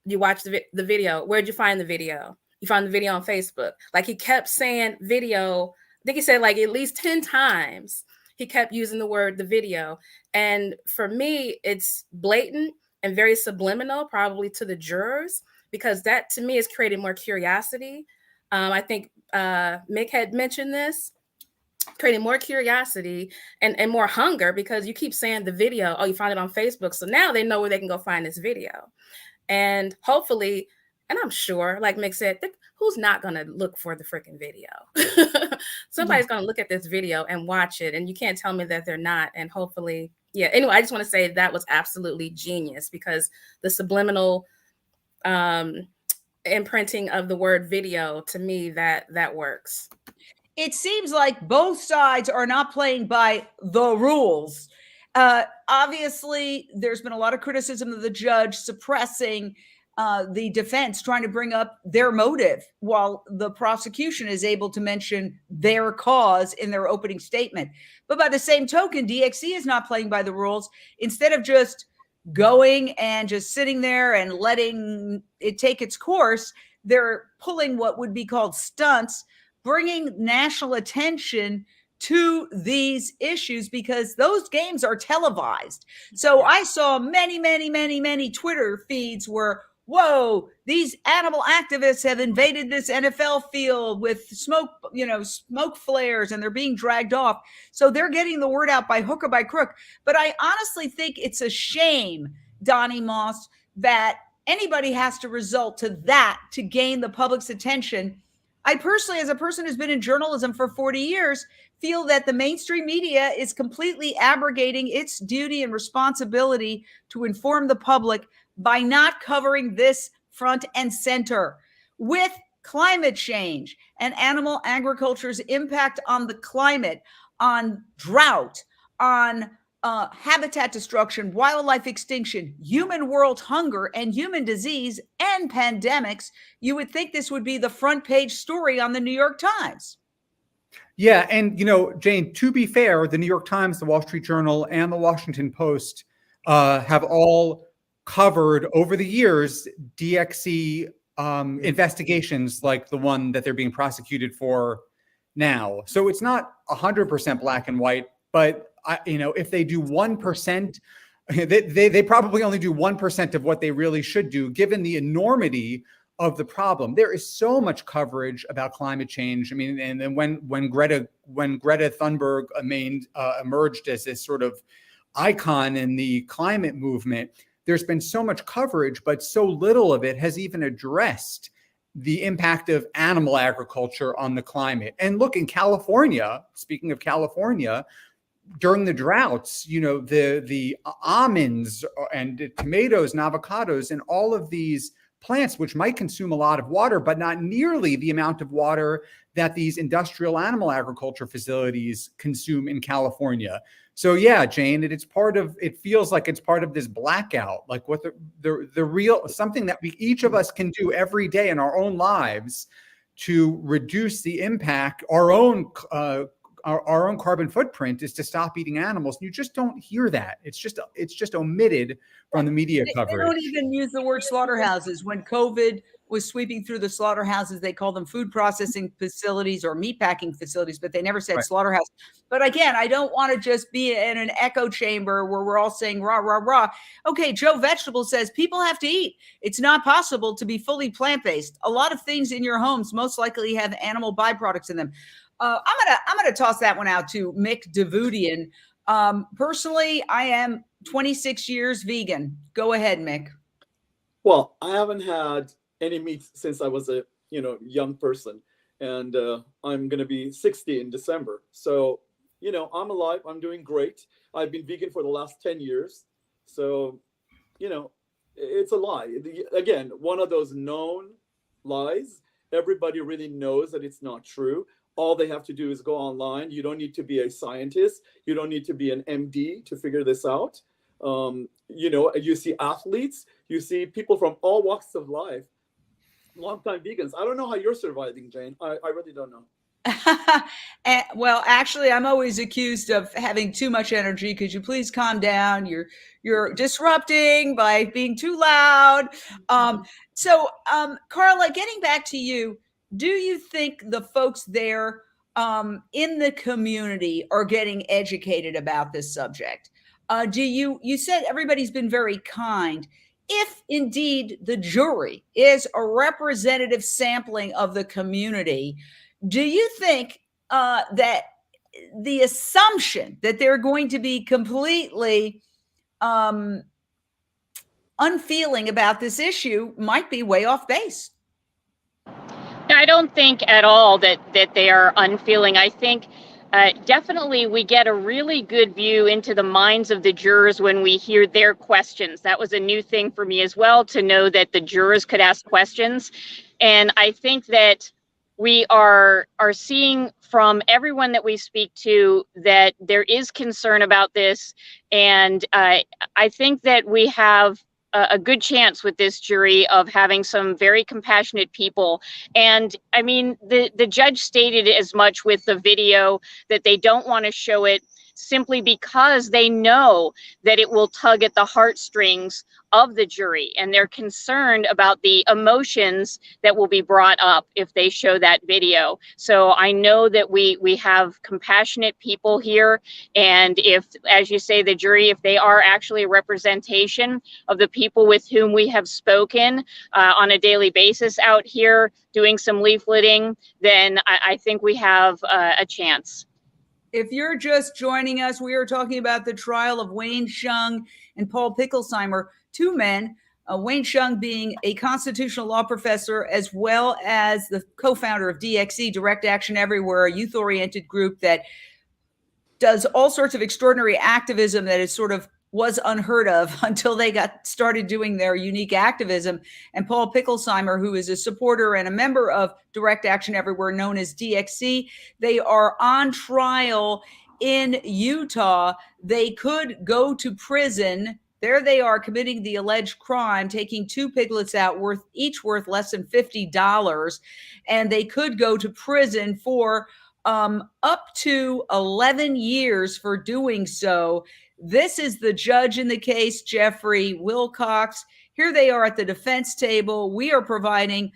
you watched the video. Where'd you find the video? You found the video on Facebook. Like he kept saying video. I think he said like at least 10 times. He kept using the word the video. And for me, it's blatant and very subliminal, probably to the jurors, because that to me is creating more curiosity. I think Mick had mentioned this, creating more curiosity and more hunger, because you keep saying the video, oh, you found it on Facebook. So now they know where they can go find this video. And hopefully, and I'm sure, like Mick said, who's not going to look for the freaking video? Somebody's going to look at this video and watch it. And you can't tell me that they're not. And hopefully, yeah. Anyway, I just want to say that was absolutely genius, because the subliminal imprinting of the word video, to me, that works. It seems like both sides are not playing by the rules. Obviously, there's been a lot of criticism of the judge suppressing the defense, trying to bring up their motive, while the prosecution is able to mention their cause in their opening statement. But by the same token, DXC is not playing by the rules. Instead of just going and just sitting there and letting it take its course, they're pulling what would be called stunts, bringing national attention to these issues, because those games are televised. So I saw many Twitter feeds where whoa, these animal activists have invaded this NFL field with smoke, smoke flares, and they're being dragged off. So they're getting the word out by hook or by crook. But I honestly think it's a shame, Donny Moss, that anybody has to resort to that to gain the public's attention. I personally, as a person who's been in journalism for 40 years, feel that the mainstream media is completely abrogating its duty and responsibility to inform the public by not covering this front and center. With climate change and animal agriculture's impact on the climate, on drought, on habitat destruction, wildlife extinction, human world hunger, and human disease and pandemics, you would think this would be the front page story on the New York Times. Yeah. And, Jane, to be fair, the New York Times, the Wall Street Journal, and the Washington Post have all covered over the years DXC investigations like the one that they're being prosecuted for now. So it's not 100% black and white, but if they do 1%, they probably only do 1% of what they really should do, given the enormity of the problem. There is so much coverage about climate change. I mean, and then when Greta Thunberg emerged as this sort of icon in the climate movement, there's been so much coverage, but so little of it has even addressed the impact of animal agriculture on the climate. And look, in California, speaking of California, during the droughts, the almonds and tomatoes and avocados and all of these plants, which might consume a lot of water, but not nearly the amount of water that these industrial animal agriculture facilities consume in California. So yeah, Jane, it feels like it's part of this blackout, like what the real, something that each of us can do every day in our own lives to reduce the impact, our own carbon footprint, is to stop eating animals. You just don't hear that. It's just omitted from the media coverage. They don't even use the word slaughterhouses. When COVID was sweeping through the slaughterhouses, they called them food processing facilities or meatpacking facilities, but they never said slaughterhouse. But again, I don't want to just be in an echo chamber where we're all saying rah, rah, rah. Okay, Joe Vegetable says people have to eat. It's not possible to be fully plant-based. A lot of things in your homes most likely have animal byproducts in them. I'm gonna toss that one out to Mick Davoudian. Personally, I am 26 years vegan. Go ahead, Mick. Well, I haven't had any meat since I was a young person, and I'm gonna be 60 in December. So I'm alive. I'm doing great. I've been vegan for the last 10 years. So it's a lie. Again, one of those known lies. Everybody really knows that it's not true. All they have to do is go online. You don't need to be a scientist. You don't need to be an MD to figure this out. You see athletes, you see people from all walks of life, longtime vegans. I don't know how you're surviving, Jane. I really don't know. Well, actually, I'm always accused of having too much energy. Could you please calm down? You're disrupting by being too loud. So, Carla, getting back to you, do you think the folks there in the community are getting educated about this subject? You said everybody's been very kind. If indeed the jury is a representative sampling of the community, do you think that the assumption that they're going to be completely unfeeling about this issue might be way off base? I don't think at all that they are unfeeling. I think definitely we get a really good view into the minds of the jurors when we hear their questions. That was a new thing for me as well, to know that the jurors could ask questions. And I think that we are seeing from everyone that we speak to that there is concern about this. And I think that we have a good chance with this jury of having some very compassionate people. And I mean, the judge stated as much with the video, that they don't want to show it simply because they know that it will tug at the heartstrings of the jury, and they're concerned about the emotions that will be brought up if they show that video. So I know that we have compassionate people here, and if, as you say, the jury, if they are actually a representation of the people with whom we have spoken on a daily basis out here doing some leafleting, then I think we have a chance. If you're just joining us, we are talking about the trial of Wayne Hsiung and Paul Picklesimer, two men, Wayne Hsiung being a constitutional law professor as well as the co-founder of DXE, Direct Action Everywhere, a youth-oriented group that does all sorts of extraordinary activism that is sort of was unheard of until they got started doing their unique activism. And Paul Picklesimer, who is a supporter and a member of Direct Action Everywhere, known as DXC, they are on trial in Utah. They could go to prison. There they are committing the alleged crime, taking two piglets out, each worth less than $50. And they could go to prison for up to 11 years for doing so. This is the judge in the case, Jeffrey Wilcox. Here they are at the defense table. We are providing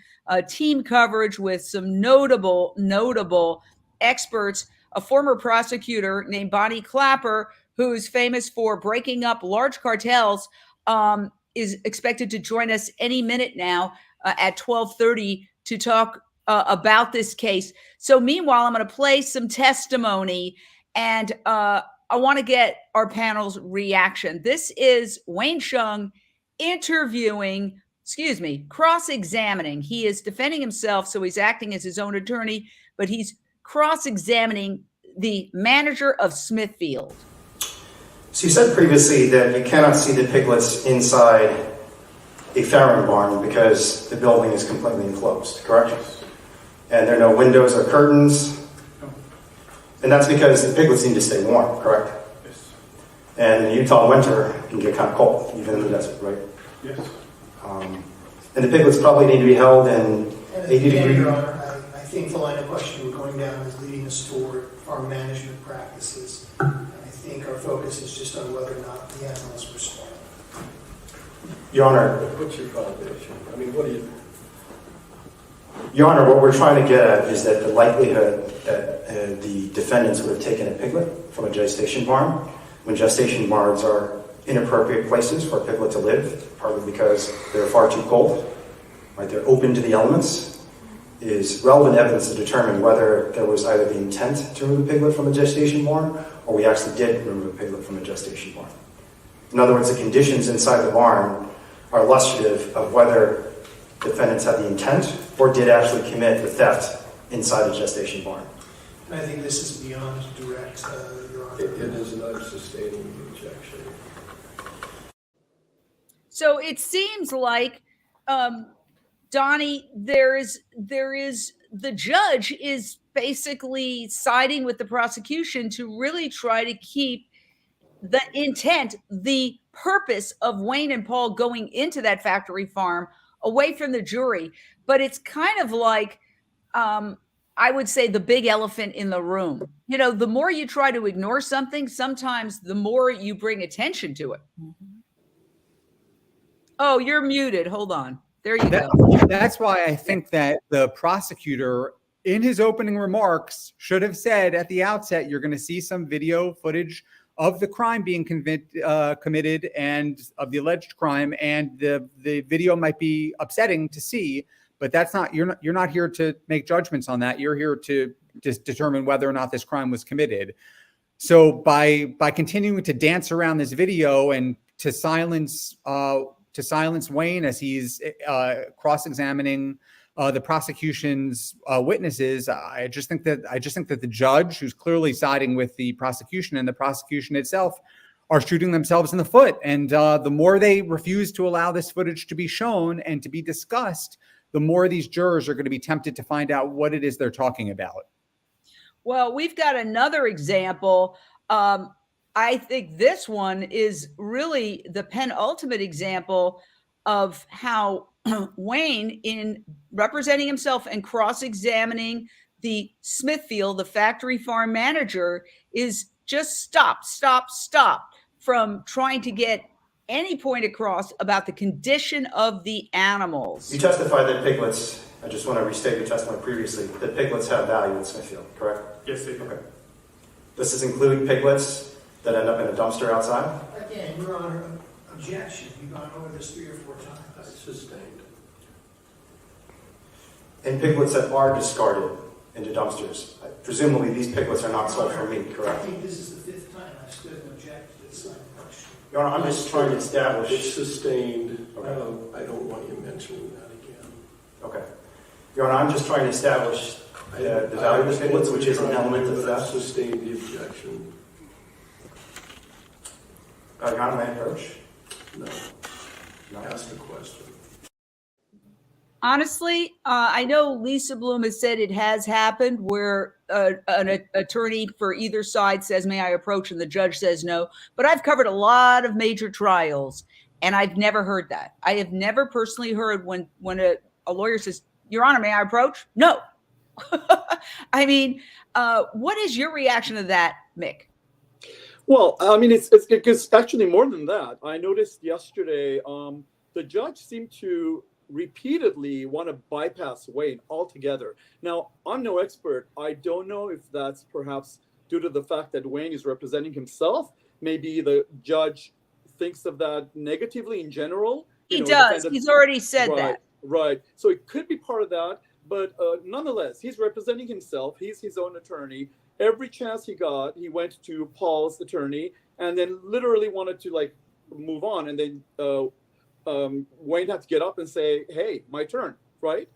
team coverage with some notable experts. A former prosecutor named Bonnie Klapper, who's famous for breaking up large cartels, is expected to join us any minute now at 12:30 to talk about this case. So meanwhile, I'm going to play some testimony, and I want to get our panel's reaction. This is Wayne Hsiung cross-examining. He is defending himself, so he's acting as his own attorney, but he's cross-examining the manager of Smithfield. So you said previously that you cannot see the piglets inside a farrowing barn because the building is completely enclosed, correct? And there are no windows or curtains. And that's because the piglets need to stay warm, correct? Yes. And in Utah winter, it can get kind of cold, even in the desert, right? Yes. And the piglets probably need to be held in 80 degrees. Your Honor, I think the line of question we're going down is leading us toward farm management practices. And I think our focus is just on whether or not the animals respond. Your Honor. What's your foundation? I mean, what do you... Your Honor, what we're trying to get at is that the likelihood that the defendants would have taken a piglet from a gestation barn when gestation barns are inappropriate places for a piglet to live, partly because they're far too cold, right? They're open to the elements, is relevant evidence to determine whether there was either the intent to remove a piglet from a gestation barn or we actually did remove a piglet from a gestation barn. In other words, the conditions inside the barn are illustrative of whether defendants had the intent or did actually commit the theft inside a gestation barn. And I think this is beyond direct, Your Honor. It is an unsustaining rejection. So it seems like, Donnie, the judge is basically siding with the prosecution to really try to keep the intent, the purpose of Wayne and Paul going into that factory farm away from the jury. But it's kind of like, I would say, the big elephant in the room. You know, the more you try to ignore something, sometimes the more you bring attention to it. Oh, you're muted. Hold on. There you go. That's why I think that the prosecutor, in his opening remarks, should have said at the outset, you're going to see some video footage of the crime being committed and of the alleged crime, and the video might be upsetting to see, but that's not, you're not here to make judgments on that. You're here to just determine whether or not this crime was committed. So by continuing to dance around this video and to silence Wayne as he's cross-examining the prosecution's witnesses, I just think that the judge, who's clearly siding with the prosecution, and the prosecution itself, are shooting themselves in the foot. And the more they refuse to allow this footage to be shown and to be discussed, the more these jurors are going to be tempted to find out what it is they're talking about. Well, we've got another example. I think this one is really the penultimate example of how Wayne, in representing himself and cross-examining the Smithfield, the factory farm manager, is just stop from trying to get any point across about the condition of the animals. You testified that piglets, I just want to restate your testimony previously, that piglets have value in Smithfield, correct? Yes, they do. Okay. Does this include piglets that end up in a dumpster outside? Again, Your Honor, objection. You've gone over this 3 or 4 times. Sustained. And piglets that are discarded into dumpsters. Presumably these piglets are not sold for meat, I correct? think this is the 5th time I've stood and objected to this line of question. Your Honor, I'm just trying to establish. It's sustained. Okay. I don't want you mentioning that again. Okay. Your Honor, I'm just trying to establish the value of the piglets, which is an element of theft. Sustained the objection. Your Honor, may I approach? No. No. Ask the question. Honestly, I know Lisa Bloom has said it has happened where an attorney for either side says, may I approach? And the judge says no. But I've covered a lot of major trials, and I've never heard that. I have never personally heard when a lawyer says, Your Honor, may I approach? No. I mean, what is your reaction to that, Mick? Well, I mean, it's actually more than that. I noticed yesterday the judge seemed to repeatedly want to bypass Wayne altogether. Now, I'm no expert. I don't know if that's perhaps due to the fact that Wayne is representing himself. Maybe the judge thinks of that negatively in general. He does. He's already said that. Right. So it could be part of that. But nonetheless, he's representing himself. He's his own attorney. Every chance he got, he went to Paul's attorney and then literally wanted to move on. And then Wayne had to get up and say, hey, my turn, right?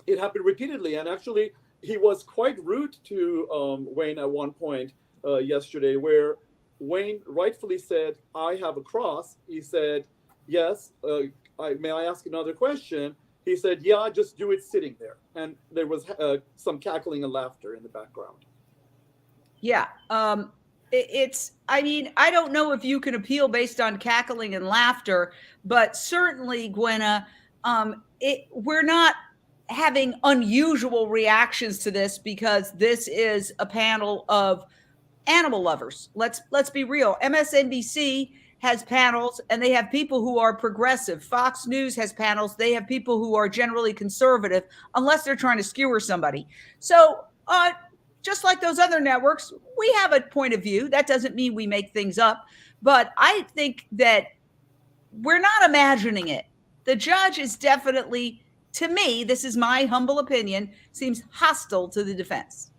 It happened repeatedly. And actually, he was quite rude to Wayne at one point yesterday, where Wayne rightfully said, I have a cross. He said, yes, may I ask another question? He said, yeah, just do it sitting there. And there was some cackling and laughter in the background. Yeah. I mean, I don't know if you can appeal based on cackling and laughter, but certainly, Gwenna, we're not having unusual reactions to this because this is a panel of animal lovers. Let's be real. MSNBC has panels and they have people who are progressive. Fox News has panels. They have people who are generally conservative, unless they're trying to skewer somebody. So, just like those other networks, we have a point of view. That doesn't mean we make things up. But I think that we're not imagining it. The judge is definitely, to me, this is my humble opinion, seems hostile to the defense.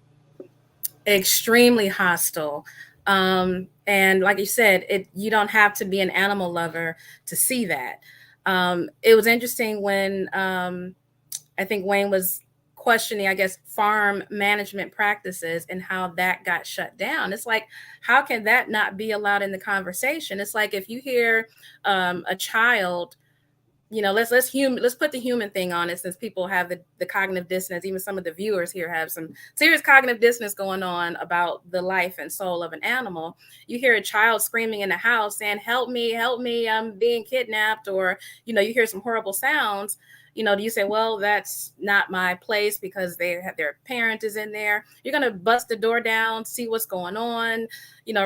Extremely hostile. And like you said, you don't have to be an animal lover to see that. It was interesting when I think Wayne was questioning, I guess, farm management practices and how that got shut down. It's like, how can that not be allowed in the conversation? It's like if you hear a child, let's put the human thing on it, since people have the cognitive dissonance. Even some of the viewers here have some serious cognitive dissonance going on about the life and soul of an animal. You hear a child screaming in the house saying, help me, I'm being kidnapped, or, you hear some horrible sounds. Do you say, well, that's not my place because their parent is in there? You're going to bust the door down, see what's going on,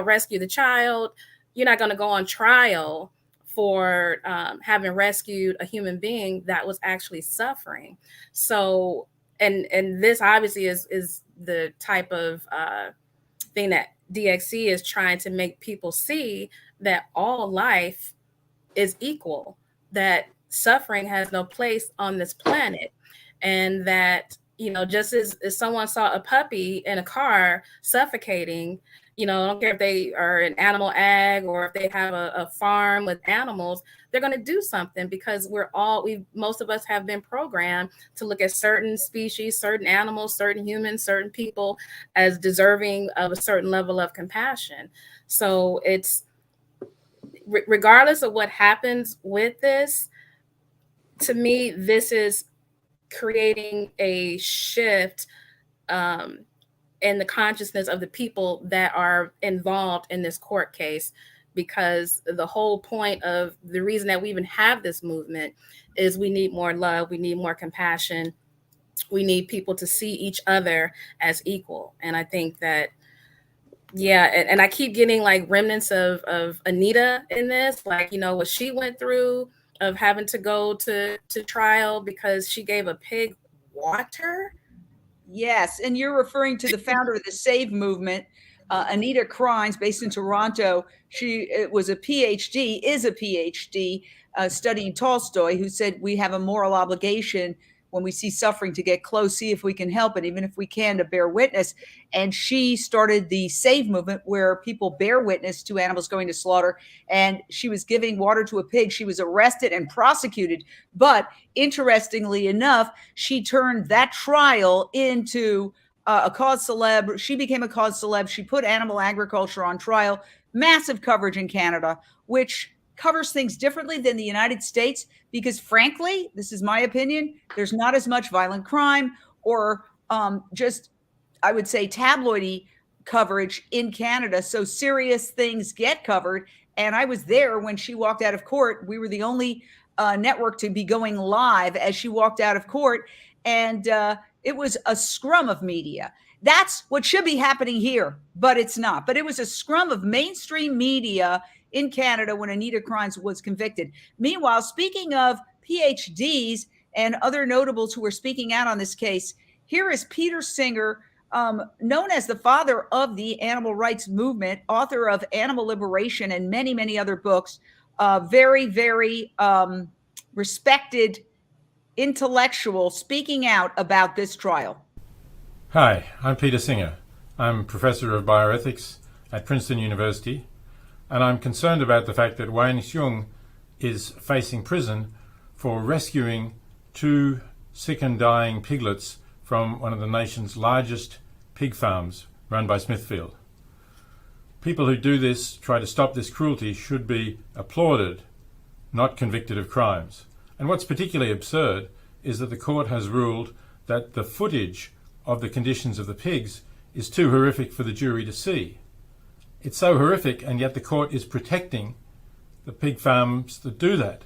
rescue the child. You're not going to go on trial for having rescued a human being that was actually suffering. So, and this obviously is the type of thing that DXC is trying to make people see, that all life is equal, that suffering has no place on this planet, and that, just as someone saw a puppy in a car suffocating, I don't care if they are an animal ag or if they have a farm with animals, they're going to do something, because most of us have been programmed to look at certain species, certain animals, certain humans, certain people as deserving of a certain level of compassion. So it's, regardless of what happens with this, to me, this is creating a shift in the consciousness of the people that are involved in this court case, because the whole point of the reason that we even have this movement is we need more love, we need more compassion, we need people to see each other as equal. And I think that Yeah, and I keep getting like remnants of Anita in this, like, you know, what she went through of having to go to trial because she gave a pig water. Yes, and you're referring to the founder of the Save movement, Anita Krines, based in Toronto. She was a PhD, is a PhD, studying Tolstoy, who said we have a moral obligation when we see suffering to get close, see if we can help it, even if we can, to bear witness. And she started the Save movement, where people bear witness to animals going to slaughter. And she was giving water to a pig. She was arrested and prosecuted. But interestingly enough, she turned that trial into a cause célèbre. She became a cause célèbre. She put animal agriculture on trial. Massive coverage in Canada, which covers things differently than the United States, because frankly, this is my opinion, there's not as much violent crime or just, I would say, tabloidy coverage in Canada. So serious things get covered. And I was there when she walked out of court. We were the only network to be going live as she walked out of court. And it was a scrum of media. That's what should be happening here, but it's not. But it was a scrum of mainstream media in Canada when Anita Krines was convicted. Meanwhile, speaking of PhDs and other notables who were speaking out on this case, here is Peter Singer, known as the father of the animal rights movement, author of Animal Liberation and many, many other books, very, very respected intellectual, speaking out about this trial. Hi, I'm Peter Singer. I'm professor of bioethics at Princeton University, and I'm concerned about the fact that Wayne Hsiung is facing prison for rescuing 2 sick and dying piglets from one of the nation's largest pig farms run by Smithfield. People who do this, try to stop this cruelty, should be applauded, not convicted of crimes. And what's particularly absurd is that the court has ruled that the footage of the conditions of the pigs is too horrific for the jury to see. It's so horrific, and yet the court is protecting the pig farms that do that,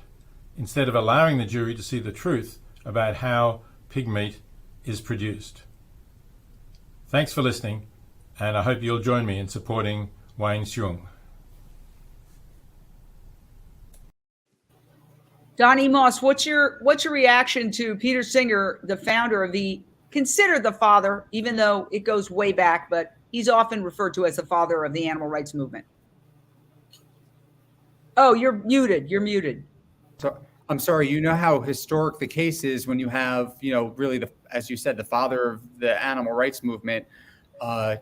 instead of allowing the jury to see the truth about how pig meat is produced. Thanks for listening, and I hope you'll join me in supporting Wayne Hsiung. Donny Moss, what's your reaction to Peter Singer, the founder of considered the father, even though it goes way back, but he's often referred to as the father of the animal rights movement? Oh, you're muted. You're muted. So I'm sorry. You know how historic the case is when you have, really, as you said, the father of the animal rights movement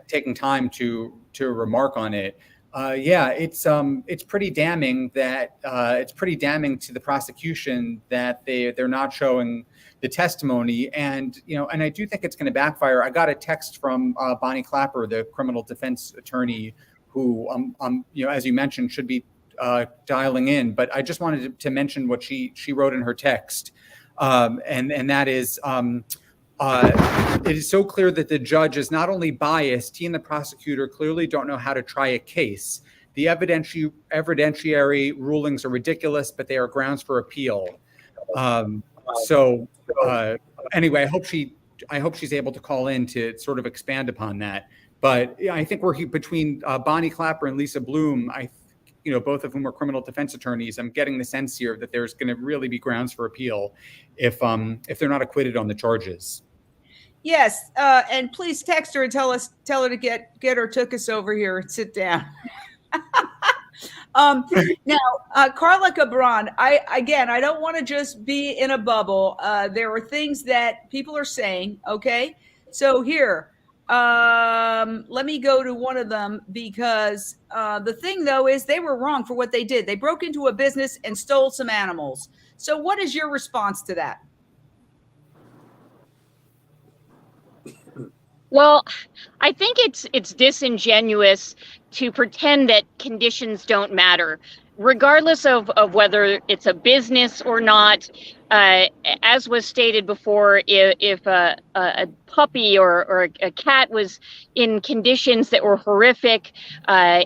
taking time to remark on it. It's pretty damning that it's pretty damning to the prosecution that they're not showing the testimony, and I do think it's going to backfire. I got a text from Bonnie Klapper, the criminal defense attorney, who as you mentioned, should be dialing in. But I just wanted to mention what she wrote in her text, and that is. It is so clear that the judge is not only biased, he and the prosecutor clearly don't know how to try a case. The evidentiary rulings are ridiculous, but they are grounds for appeal. Anyway, I hope she's able to call in to sort of expand upon that. But I think we're between Bonnie Klapper and Lisa Bloom, both of whom are criminal defense attorneys. I'm getting the sense here that there's going to really be grounds for appeal if they're not acquitted on the charges. Yes, and please text her and tell her to get her tuchus over here and sit down. Now, Carla Cabran, I don't want to just be in a bubble. There are things that people are saying. Okay, so here, let me go to one of them, because the thing though is they were wrong for what they did. They broke into a business and stole some animals. So what is your response to that? Well, I think it's disingenuous to pretend that conditions don't matter, regardless of whether it's a business or not. As was stated before, if a puppy or a cat was in conditions that were horrific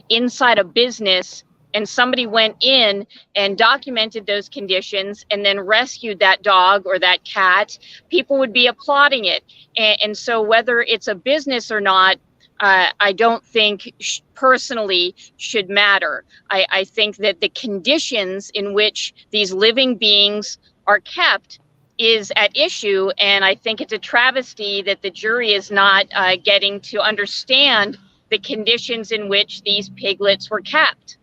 inside a business, and somebody went in and documented those conditions and then rescued that dog or that cat, people would be applauding it. And so whether it's a business or not, I don't think personally should matter. I think that the conditions in which these living beings are kept is at issue, and I think it's a travesty that the jury is not getting to understand the conditions in which these piglets were kept.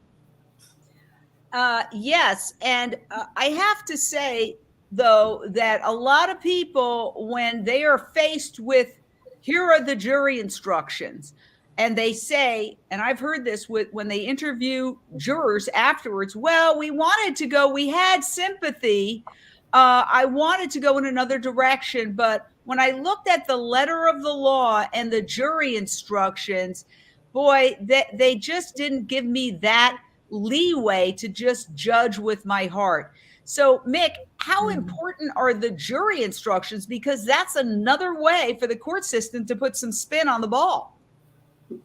Yes, and I have to say, though, that a lot of people, when they are faced with, here are the jury instructions, and they say, and I've heard this when they interview jurors afterwards, well, we wanted to go, we had sympathy, I wanted to go in another direction, but when I looked at the letter of the law and the jury instructions, boy, they just didn't give me that leeway to just judge with my heart. So, Mick, how important are the jury instructions? Because that's another way for the court system to put some spin on the ball.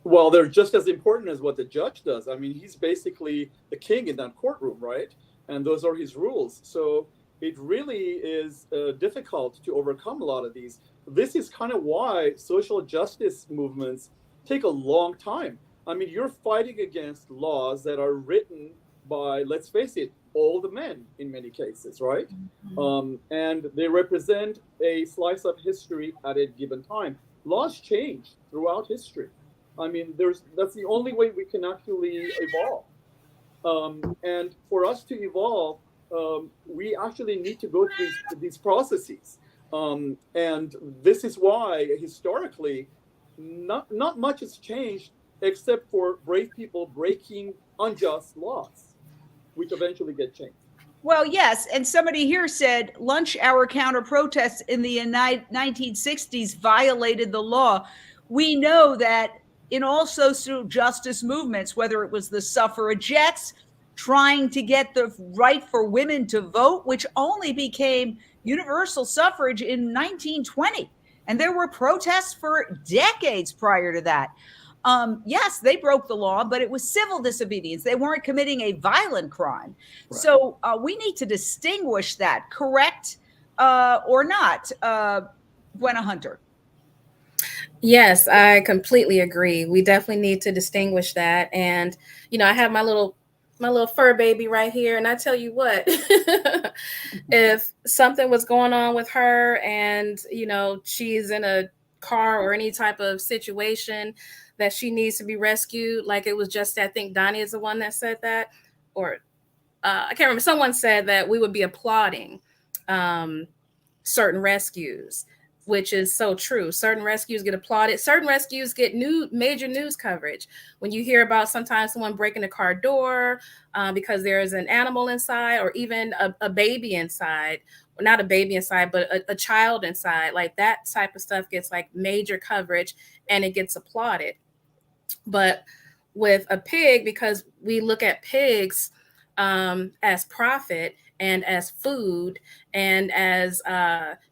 Well, they're just as important as what the judge does. I mean, he's basically the king in that courtroom, right? And those are his rules. So it really is difficult to overcome a lot of these. This is kind of why social justice movements take a long time. I mean, you're fighting against laws that are written by, let's face it, old men in many cases, right? And they represent a slice of history at a given time. Laws change throughout history. I mean, that's the only way we can actually evolve. And for us to evolve, we actually need to go through these processes. And this is why, historically, not much has changed except for brave people breaking unjust laws, which eventually get changed. Well, yes, and somebody here said lunch hour counter protests in the 1960s violated the law. We know that in all social justice movements, whether it was the suffragettes trying to get the right for women to vote, which only became universal suffrage in 1920, and there were protests for decades prior to that. Yes, they broke the law, but it was civil disobedience. They weren't committing a violent crime. Right. So we need to distinguish that, correct or not, Gwenna Hunter? Yes, I completely agree. We definitely need to distinguish that. And, you know, I have my little fur baby right here. And I tell you what, if something was going on with her and, you know, she's in a car or any type of situation that she needs to be rescued, like it was just, I think Donnie is the one that said that, or I can't remember. Someone said that we would be applauding certain rescues, which is so true. Certain rescues get applauded. Certain rescues get major news coverage. When you hear about sometimes someone breaking a car door because there is an animal inside, or even a baby inside, or not a baby inside, but a child inside, like that type of stuff gets like major coverage and it gets applauded. But with a pig, because we look at pigs as profit and as food and as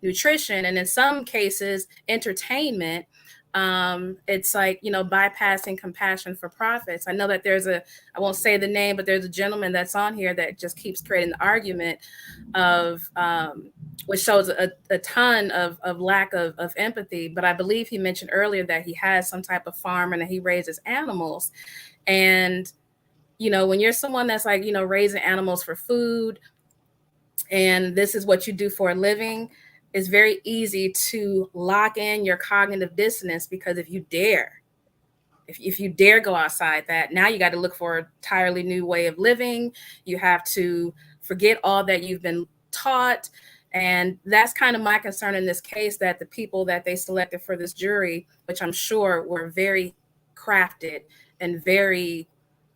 nutrition, and in some cases entertainment, it's like, you know, bypassing compassion for profits. I know that I won't say the name, but there's a gentleman that's on here that just keeps creating the argument of which shows a ton of lack of empathy. But I believe he mentioned earlier that he has some type of farm and that he raises animals. And, you know, when you're someone that's like, you know, raising animals for food, and this is what you do for a living, it's very easy to lock in your cognitive dissonance, because if you dare go outside that, now you got to look for an entirely new way of living. You have to forget all that you've been taught. And that's kind of my concern in this case, that the people that they selected for this jury, which I'm sure were very crafted and very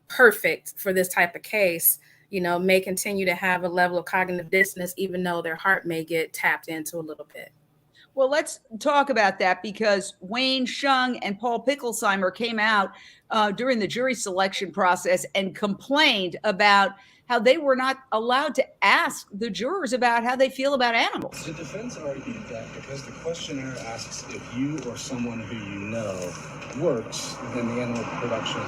perfect for this type of case, you know, may continue to have a level of cognitive dissonance, even though their heart may get tapped into a little bit. Well, let's talk about that, because Wayne Hsiung and Paul Picklesimer came out during the jury selection process and complained about how they were not allowed to ask the jurors about how they feel about animals. The defense argued that because the questionnaire asks if you or someone who you know works within the animal production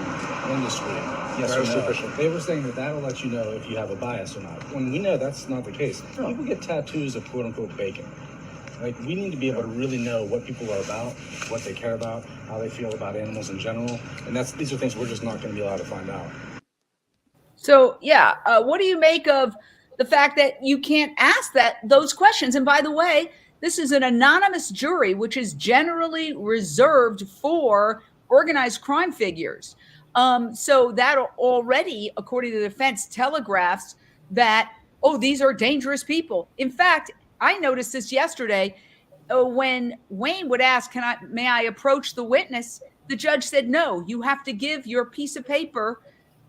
industry, yes or no, they were saying that that'll let you know if you have a bias or not. When we know that's not the case. People get tattoos of quote-unquote bacon. Like, we need to be able to really know what people are about, what they care about, how they feel about animals in general. And these are things we're just not going to be allowed to find out. So, yeah, what do you make of the fact that you can't ask those questions? And by the way, this is an anonymous jury, which is generally reserved for organized crime figures. So that already, according to the defense, telegraphs that, oh, these are dangerous people. In fact, I noticed this yesterday when Wayne would ask, may I approach the witness? The judge said, no, you have to give your piece of paper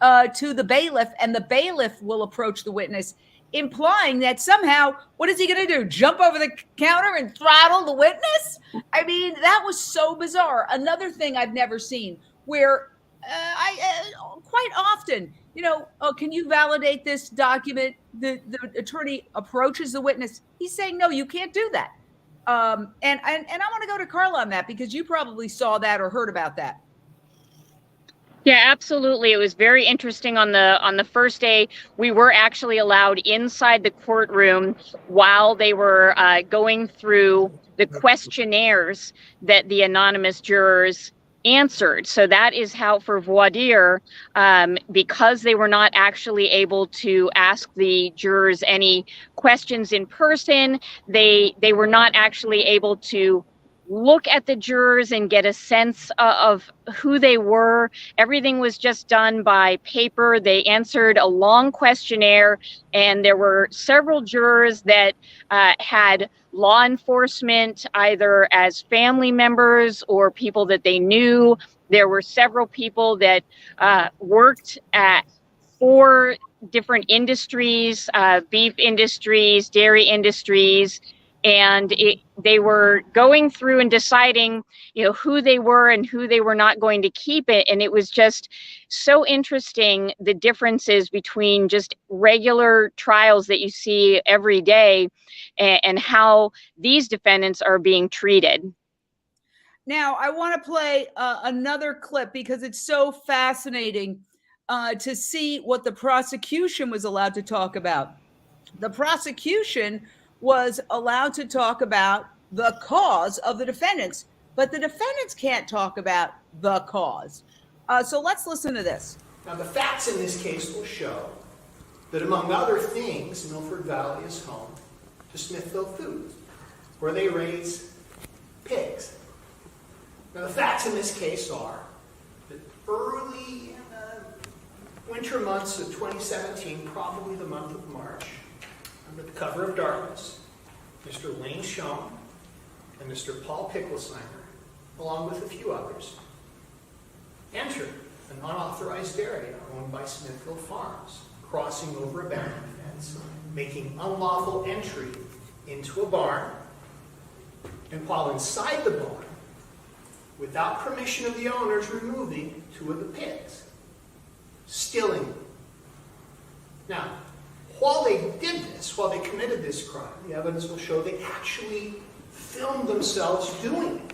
to the bailiff, and the bailiff will approach the witness, implying that somehow, what is he going to do? Jump over the counter and throttle the witness? I mean, that was so bizarre. Another thing I've never seen, where quite often, can you validate this document? The attorney approaches the witness. He's saying, no, you can't do that. And I want to go to Carla on that, because you probably saw that or heard about that. Yeah, absolutely. It was very interesting on the first day. We were actually allowed inside the courtroom while they were going through the questionnaires that the anonymous jurors answered. So that is how, for voir dire, because they were not actually able to ask the jurors any questions in person, they were not actually able to look at the jurors and get a sense of who they were. Everything was just done by paper. They answered a long questionnaire, and there were several jurors that had law enforcement either as family members or people that they knew. There were several people that worked at 4 different industries, beef industries, dairy industries, and they were going through and deciding, who they were and who they were not going to keep it. And it was just so interesting, the differences between just regular trials that you see every day and how these defendants are being treated. Now, I want to play another clip, because it's so fascinating to see what the prosecution was allowed to talk about. The prosecution was allowed to talk about the cause of the defendants, but the defendants can't talk about the cause. So let's listen to this. Now, the facts in this case will show that, among other things, Milford Valley is home to Smithfield Foods, where they raise pigs. Now, the facts in this case are that early in the winter months of 2017, probably the month of March, under the cover of darkness, Mr. Wayne Hsiung and Mr. Paul Picklesimer, along with a few others, entered an unauthorized area owned by Smithfield Farms, crossing over a boundary fence, making unlawful entry into a barn, and while inside the barn, without permission of the owners, removing 2 of the pigs, stealing them. Now, while they did this, while they committed this crime, the evidence will show they actually filmed themselves doing it,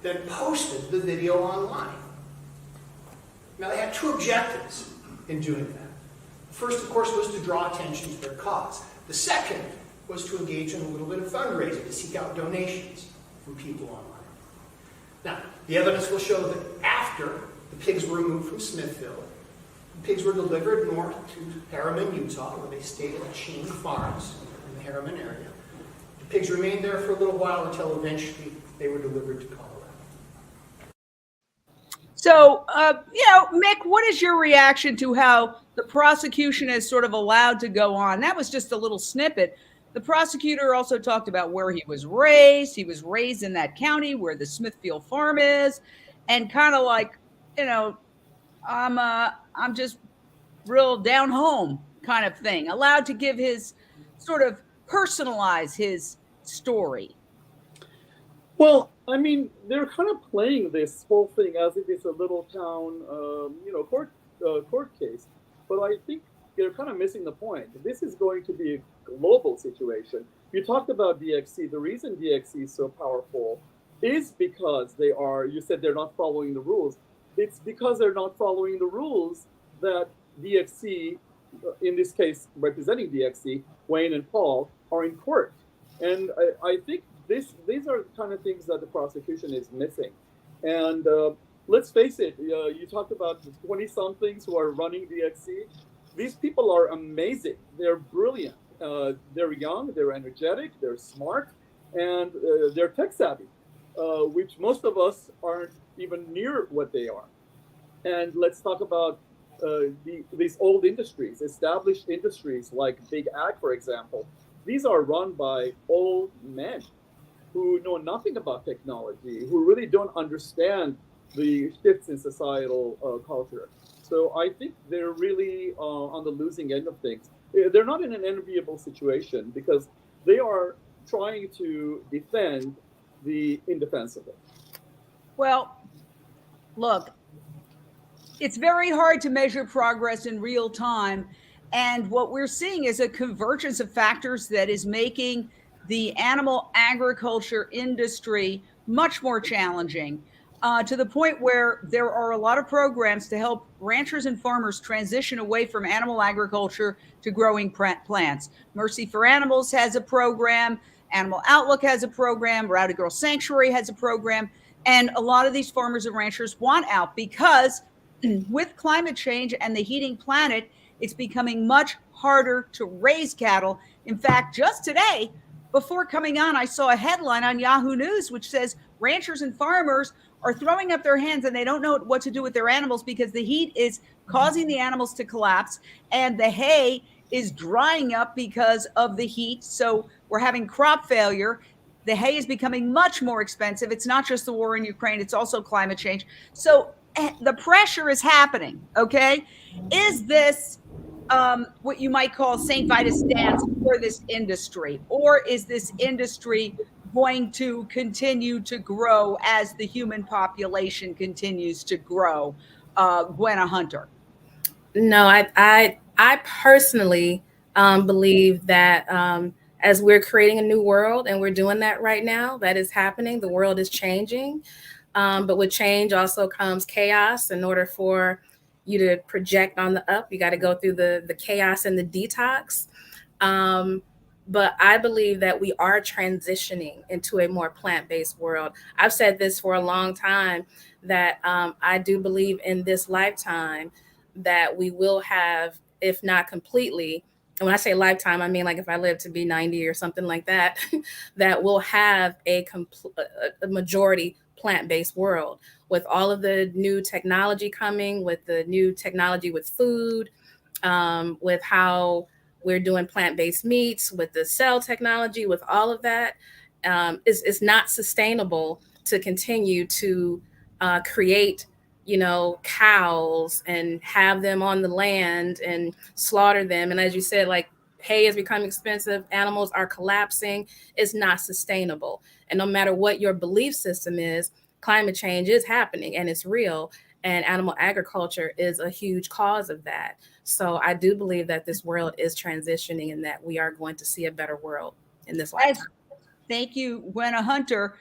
then posted the video online. Now, they had 2 objectives in doing that. The first, of course, was to draw attention to their cause. The second was to engage in a little bit of fundraising, to seek out donations from people online. Now, the evidence will show that after the pigs were removed from Smithfield, the pigs were delivered north to Harriman, Utah, where they stayed at Chain Farms in the Harriman area. The pigs remained there for a little while until eventually they were delivered to Colorado. So, Mick, what is your reaction to how the prosecution is sort of allowed to go on? That was just a little snippet. The prosecutor also talked about where he was raised. He was raised in that county where the Smithfield farm is, and kind of like, I'm just real down home kind of thing. Allowed to give his sort of personalize his story. Well, I mean, they're kind of playing this whole thing as if it's a little town, court case. But I think they're kind of missing the point. This is going to be a global situation. You talked about DXC. The reason DXC is so powerful is because you said they're not following the rules. It's because they're not following the rules that DXC, in this case representing DXC, Wayne and Paul, are in court. And I think these are the kind of things that the prosecution is missing. And let's face it, you talked about the 20-somethings who are running DXC. These people are amazing. They're brilliant. They're young, they're energetic, they're smart, and they're tech savvy, which most of us aren't even near what they are. And let's talk about these old industries, established industries like Big Ag, for example. These are run by old men who know nothing about technology, who really don't understand the shifts in societal culture. So I think they're really on the losing end of things. They're not in an enviable situation because they are trying to defend the indefensible. Well, look, it's very hard to measure progress in real time. And what we're seeing is a convergence of factors that is making the animal agriculture industry much more challenging, to the point where there are a lot of programs to help ranchers and farmers transition away from animal agriculture to growing plants. Mercy for Animals has a program. Animal Outlook has a program. Rowdy Girl Sanctuary has a program. And a lot of these farmers and ranchers want out because with climate change and the heating planet, it's becoming much harder to raise cattle. In fact, just today, before coming on, I saw a headline on Yahoo News which says ranchers and farmers are throwing up their hands and they don't know what to do with their animals because the heat is causing the animals to collapse and the hay is drying up because of the heat. So we're having crop failure. The hay is becoming much more expensive. It's not just the war in Ukraine, it's also climate change. So the pressure is happening, okay? Is this what you might call St. Vitus dance for this industry? Or is this industry going to continue to grow as the human population continues to grow? Gwenna Hunter. No, I personally believe that as we're creating a new world, and we're doing that right now, that is happening. The world is changing. But with change also comes chaos. In order for you to project on the up, you got to go through the chaos and the detox. But I believe that we are transitioning into a more plant-based world. I've said this for a long time, that I do believe in this lifetime that we will have, if not completely, and when I say lifetime, I mean like if I live to be 90 or something like that, that we'll have a majority plant-based world with all of the new technology coming, with the new technology with food, with how we're doing plant-based meats, with the cell technology, with all of that. It's not sustainable to continue to create, cows and have them on the land and slaughter them. And as you said, like, hay is becoming expensive, animals are collapsing. It's not sustainable. And no matter what your belief system is, climate change is happening and it's real. And animal agriculture is a huge cause of that. So I do believe that this world is transitioning and that we are going to see a better world in this lifetime. Thank you, Gwenna Hunter,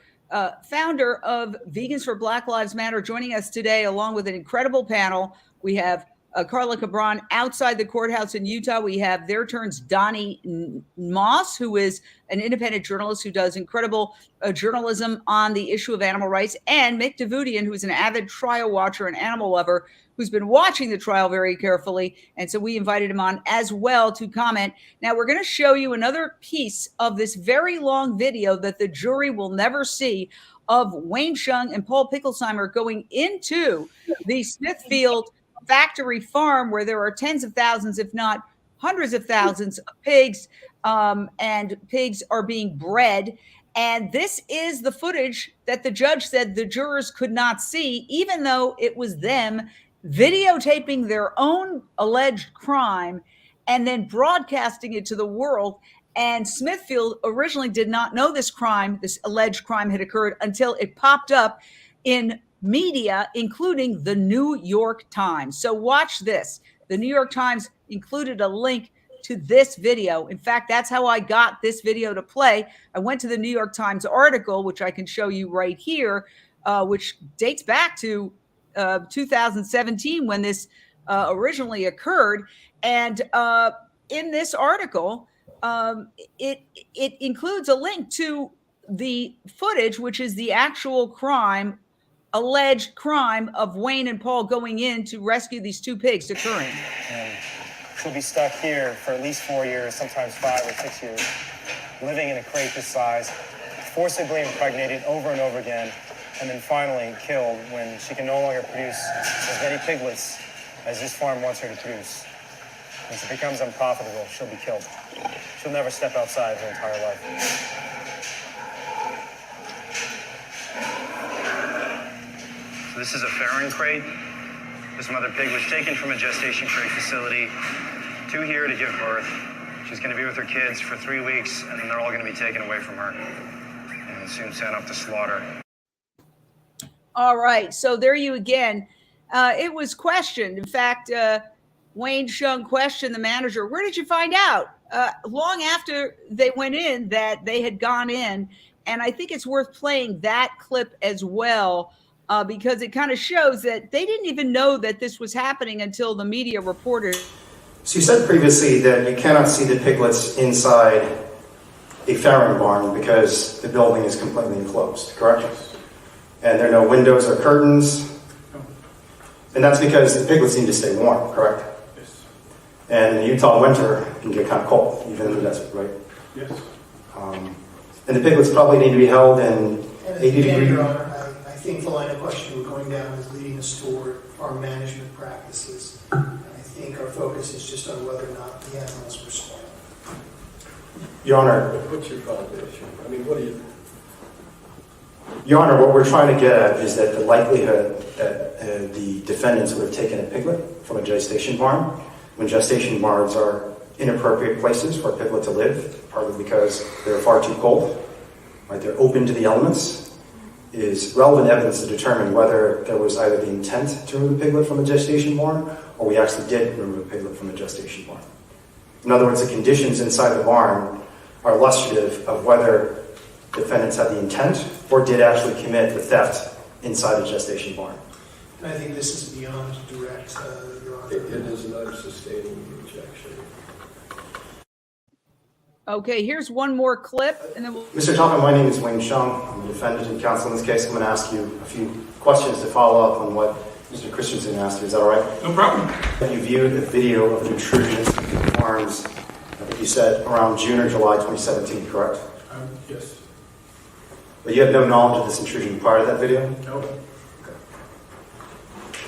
founder of Vegans for Black Lives Matter, joining us today along with an incredible panel. We have Carla Cabran outside the courthouse in Utah. We have TheirTurn's Donny Moss, who is an independent journalist who does incredible journalism on the issue of animal rights, and Mick Davoudian, who is an avid trial watcher and animal lover, who's been watching the trial very carefully. And so we invited him on as well to comment. Now we're going to show you another piece of this very long video that the jury will never see of Wayne Hsiung and Paul Picklesimer going into the Smithfield factory farm where there are tens of thousands, if not hundreds of thousands of pigs, and pigs are being bred. And this is the footage that the judge said the jurors could not see, even though it was them videotaping their own alleged crime and then broadcasting it to the world. And Smithfield originally did not know this alleged crime had occurred until it popped up in media, including the New York Times. So watch this. The New York Times included a link to this video. In fact, that's how I got this video to play. I went to the New York Times article, which I can show you right here, which dates back to 2017 when this originally occurred. And in this article, it includes a link to the footage, which is the actual crime, alleged crime of Wayne and Paul going in to rescue these two pigs occurring. And she'll be stuck here for at least 4 years, sometimes 5 or 6 years, living in a crate this size, forcibly impregnated over and over again, and then finally killed when she can no longer produce as many piglets as this farm wants her to produce. Once it becomes unprofitable, she'll be killed. She'll never step outside her entire life. So this is a farrowing crate. This mother pig was taken from a gestation crate facility to here to give birth. She's going to be with her kids for 3 weeks, and then they're all going to be taken away from her and soon sent off to slaughter. All right, so there you again. It was questioned. In fact, Wayne Hsiung questioned the manager. Where did you find out? Long after they went in that they had gone in. And I think it's worth playing that clip as well, because it kind of shows that they didn't even know that this was happening until the media reported. So you said previously that you cannot see the piglets inside a farrowing barn because the building is completely enclosed, correct? And there are no windows or curtains. And that's because the piglets need to stay warm, correct? Yes. And in the Utah winter, it can get kind of cold, even in the desert, right? Yes. And the piglets probably need to be held in 80 degrees. Your Honor, I think the line of question we're going down is leading us toward farm management practices. And I think our focus is just on whether or not the animals were spoiled. Your Honor. What's your foundation? I mean, what do you... Your Honor, what we're trying to get at is that the likelihood that the defendants would have taken a piglet from a gestation barn, when gestation barns are inappropriate places for a piglet to live, partly because they're far too cold, right? They're open to the elements, is relevant evidence to determine whether there was either the intent to remove a piglet from a gestation barn, or we actually did remove a piglet from a gestation barn. In other words, the conditions inside the barn are illustrative of whether defendants had the intent or did actually commit the theft inside the gestation barn. And I think this is beyond direct, Your Honor. It is not sustaining the objection. Okay, here's one more clip, and then we'll... Mr. Topham, my name is Wayne Hsiung. I'm the defendant and counsel in this case. I'm going to ask you a few questions to follow up on what Mr. Christensen asked you. Is that all right? No problem. You viewed a video of an intrusion into farms, I think you said around June or July 2017, correct? Yes. But you have no knowledge of this intrusion prior to that video? No. Okay.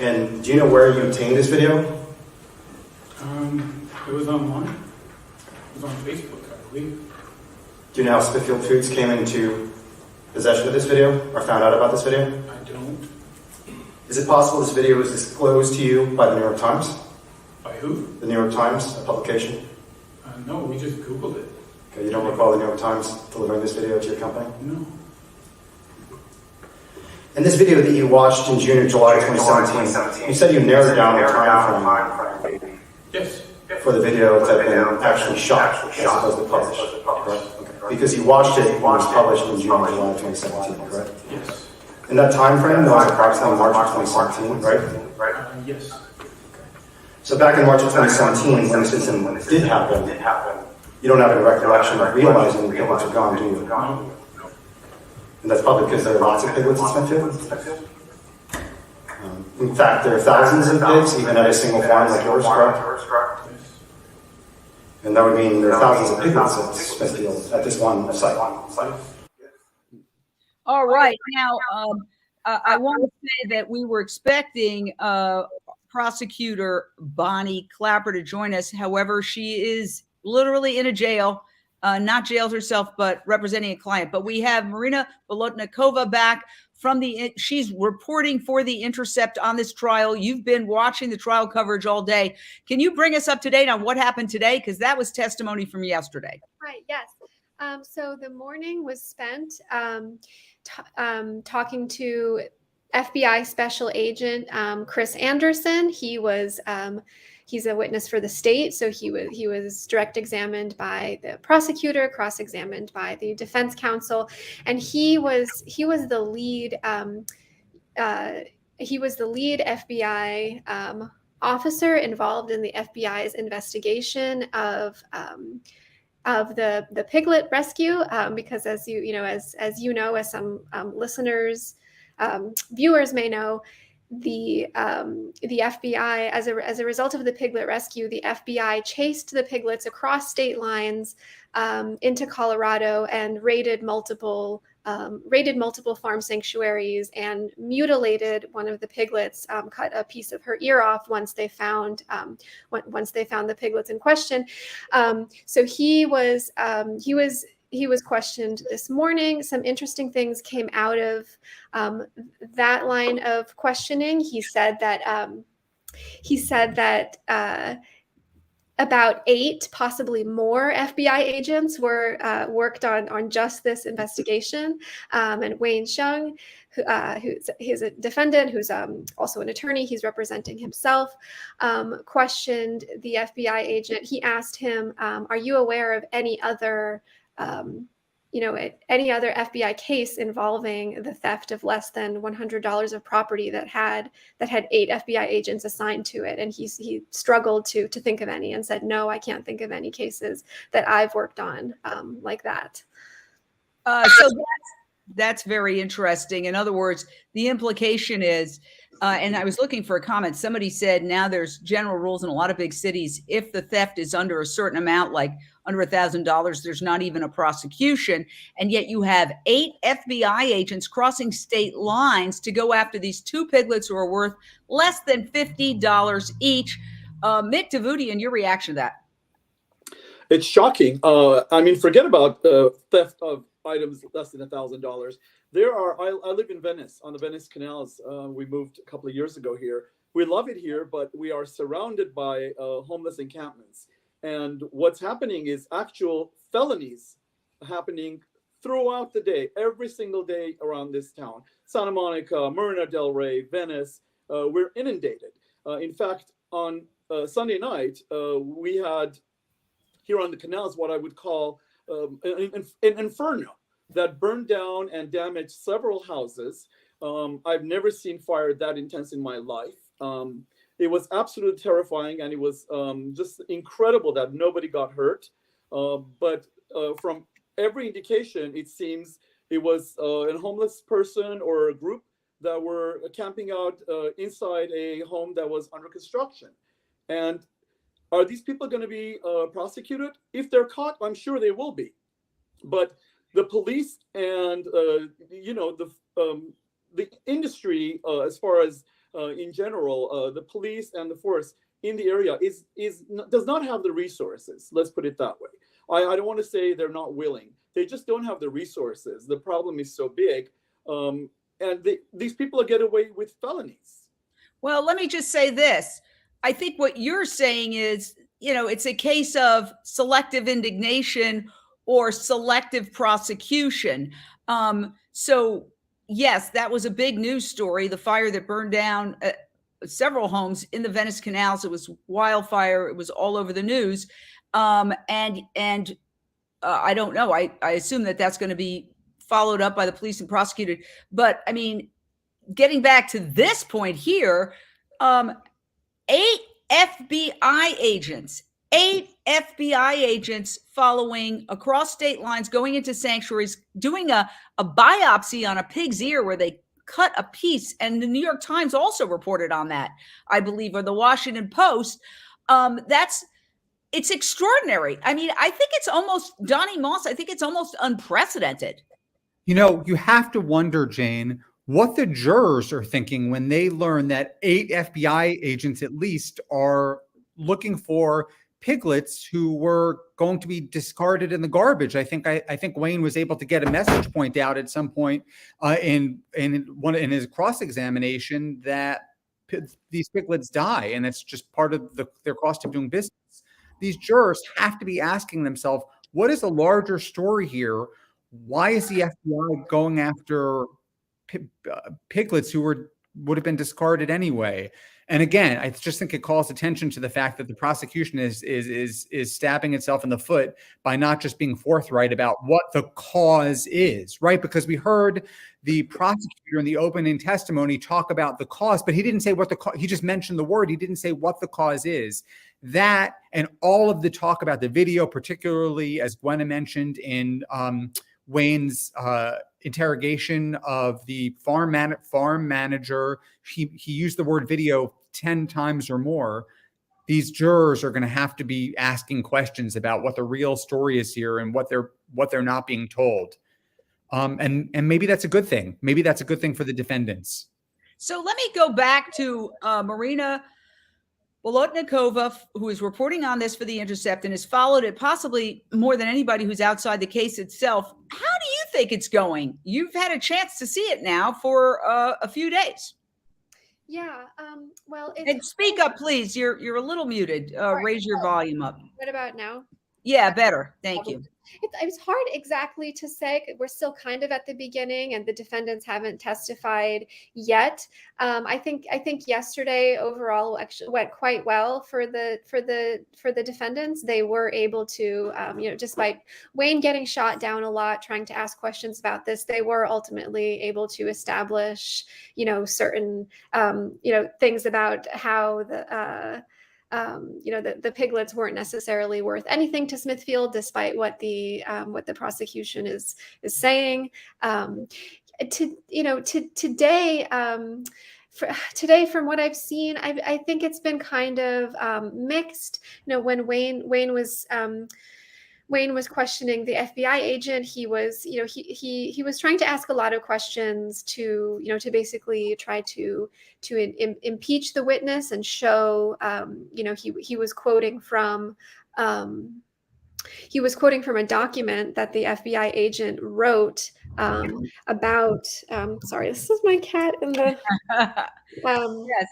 And do you know where you obtained this video? It was online. It was on Facebook, I believe. Do you know how Smithfield Foods came into possession of this video or found out about this video? I don't. Is it possible this video was disclosed to you by the New York Times? By who? The New York Times, a publication? No, we just Googled it. Okay, you don't recall the New York Times delivering this video to your company? No. In this video that you watched in June or July 2017, you said you narrowed down the time frame Yes. for the video to have been actually shot as opposed to published, correct? Okay. Because you watched it when it was published in June or July 2017, correct? Yes. In that time frame, that was approximately March of 2017, right? Yes. So back in March of 2017, when this incident did happen, you don't have any recollection of realizing the piglets are gone, do you? No. And that's probably because there are lots of piglets in Smithfield? In fact, there are thousands of pigs, even at a single farm like yours, correct? Yes. And that would mean there are thousands of piglets at Smithfield at this one site. All right. Now, I want to say that we were expecting prosecutor Bonnie Klapper to join us. However, she is literally in a jail, not jailed herself, but representing a client. But we have Marina Bolotnikova back from she's reporting for the Intercept on this trial. You've been watching the trial coverage all day. Can you bring us up to date on what happened today? Because that was testimony from yesterday. Right, yes. So the morning was spent talking to FBI Special Agent Chris Anderson. He's a witness for the state, so he was direct examined by the prosecutor, cross-examined by the defense counsel, and he was the lead FBI officer involved in the FBI's investigation of the Piglet rescue, because as as some listeners, viewers may know, the FBI, as a result of the Piglet rescue, the FBI chased the piglets across state lines into Colorado and raided multiple farm sanctuaries and mutilated one of the piglets, cut a piece of her ear off once they found the piglets in question. So he was questioned this morning. Some interesting things came out of that line of questioning. He said that about 8, possibly more FBI agents were worked on just this investigation. And Wayne Hsiung, he's a defendant, who's also an attorney, he's representing himself, questioned the FBI agent. He asked him, "Are you aware of any other FBI case involving the theft of less than $100 of property that had 8 FBI agents assigned to it?" And he struggled to think of any and said, "No, I can't think of any cases that I've worked on like that." So that's very interesting. In other words, the implication is, and I was looking for a comment. Somebody said now there's general rules in a lot of big cities. If the theft is under a certain amount, like under $1,000, there's not even a prosecution. And yet you have 8 FBI agents crossing state lines to go after these 2 piglets who are worth less than $50 each. Mick Davoudian, your reaction to that? It's shocking. I mean, forget about theft of items less than $1,000. I live in Venice, on the Venice canals. We moved a couple of years ago here. We love it here, but we are surrounded by homeless encampments. And what's happening is actual felonies happening throughout the day, every single day around this town. Santa Monica, Marina del Rey, Venice, we're inundated. In fact, on Sunday night, we had here on the canals what I would call an inferno that burned down and damaged several houses. I've never seen fire that intense in my life. It was absolutely terrifying, and it was just incredible that nobody got hurt. But from every indication, it seems it was a homeless person or a group that were camping out inside a home that was under construction. And are these people going to be prosecuted? If they're caught, I'm sure they will be. But the police and the industry, as far as in general, the police and the force in the area does not have the resources. Let's put it that way. I don't want to say they're not willing. They just don't have the resources. The problem is so big, and these people get away with felonies. Well, let me just say this. I think what you're saying is, it's a case of selective indignation or selective prosecution. So yes, that was a big news story. The fire that burned down several homes in the Venice canals. It was wildfire. It was all over the news. And I don't know. I assume that that's going to be followed up by the police and prosecuted. But I mean, getting back to this point here, 8 FBI agents following across state lines, going into sanctuaries, doing a biopsy on a pig's ear where they cut a piece. And the New York Times also reported on that, I believe, or the Washington Post. It's extraordinary. I mean, I think it's almost, Donny Moss, I think it's almost unprecedented. You have to wonder, Jane, what the jurors are thinking when they learn that 8 FBI agents at least are looking for piglets who were going to be discarded in the garbage. I think Wayne was able to get a message point out at some point in his cross-examination that these piglets die, and it's just part of their cost of doing business. These jurors have to be asking themselves, what is the larger story here? Why is the FBI going after piglets who would have been discarded anyway? And again, I just think it calls attention to the fact that the prosecution is stabbing itself in the foot by not just being forthright about what the cause is, right? Because we heard the prosecutor in the opening testimony talk about the cause, but he didn't say what the cause, he just mentioned the word. He didn't say what the cause is. That and all of the talk about the video, particularly as Gwenna mentioned in Wayne's interrogation of the farm manager, he used the word video 10 times or more. These jurors are going to have to be asking questions about what the real story is here and what they're not being told. And maybe that's a good thing. Maybe that's a good thing for the defendants. So let me go back to Marina Bolotnikova, who is reporting on this for The Intercept and has followed it possibly more than anybody who's outside the case itself. How do you think it's going? You've had a chance to see it now for a few days. Yeah. Well, and speak up, please. You're a little muted. Raise your volume up. What about now? Yeah, better. Thank you. It's hard exactly to say. We're still kind of at the beginning, and the defendants haven't testified yet. I think yesterday overall actually went quite well for the defendants. They were able to, despite Wayne getting shot down a lot, trying to ask questions about this, they were ultimately able to establish, certain, things about how the piglets weren't necessarily worth anything to Smithfield, despite what the prosecution is saying. Today, from what I've seen, I think it's been kind of mixed. When Wayne was questioning the FBI agent, he was trying to ask a lot of questions to basically try to impeach the witness and show, he was quoting from a document that the FBI agent wrote about. Sorry, this is my cat in the. Yes.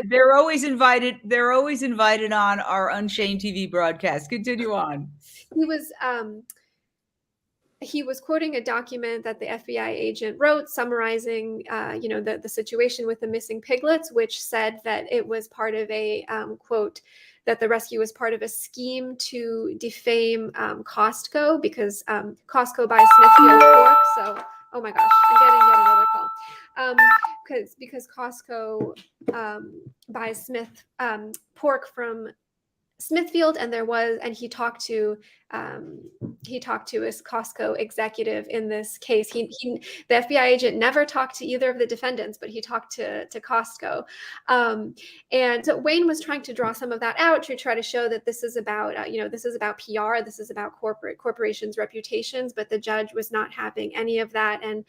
They're always invited. They're always invited on our Unchained TV broadcast. Continue on. He was quoting a document that the FBI agent wrote summarizing, the situation with the missing piglets, which said that it was part of a quote, that the rescue was part of a scheme to defame Costco, because Costco buys Smithfield pork. So, oh my gosh, I'm getting yet another call. Because Costco buys pork from Smithfield, and he talked to his Costco executive in this case. The FBI agent never talked to either of the defendants, but he talked to Costco. And so Wayne was trying to draw some of that out to try to show that this is about PR, this is about corporations' reputations, but the judge was not having any of that and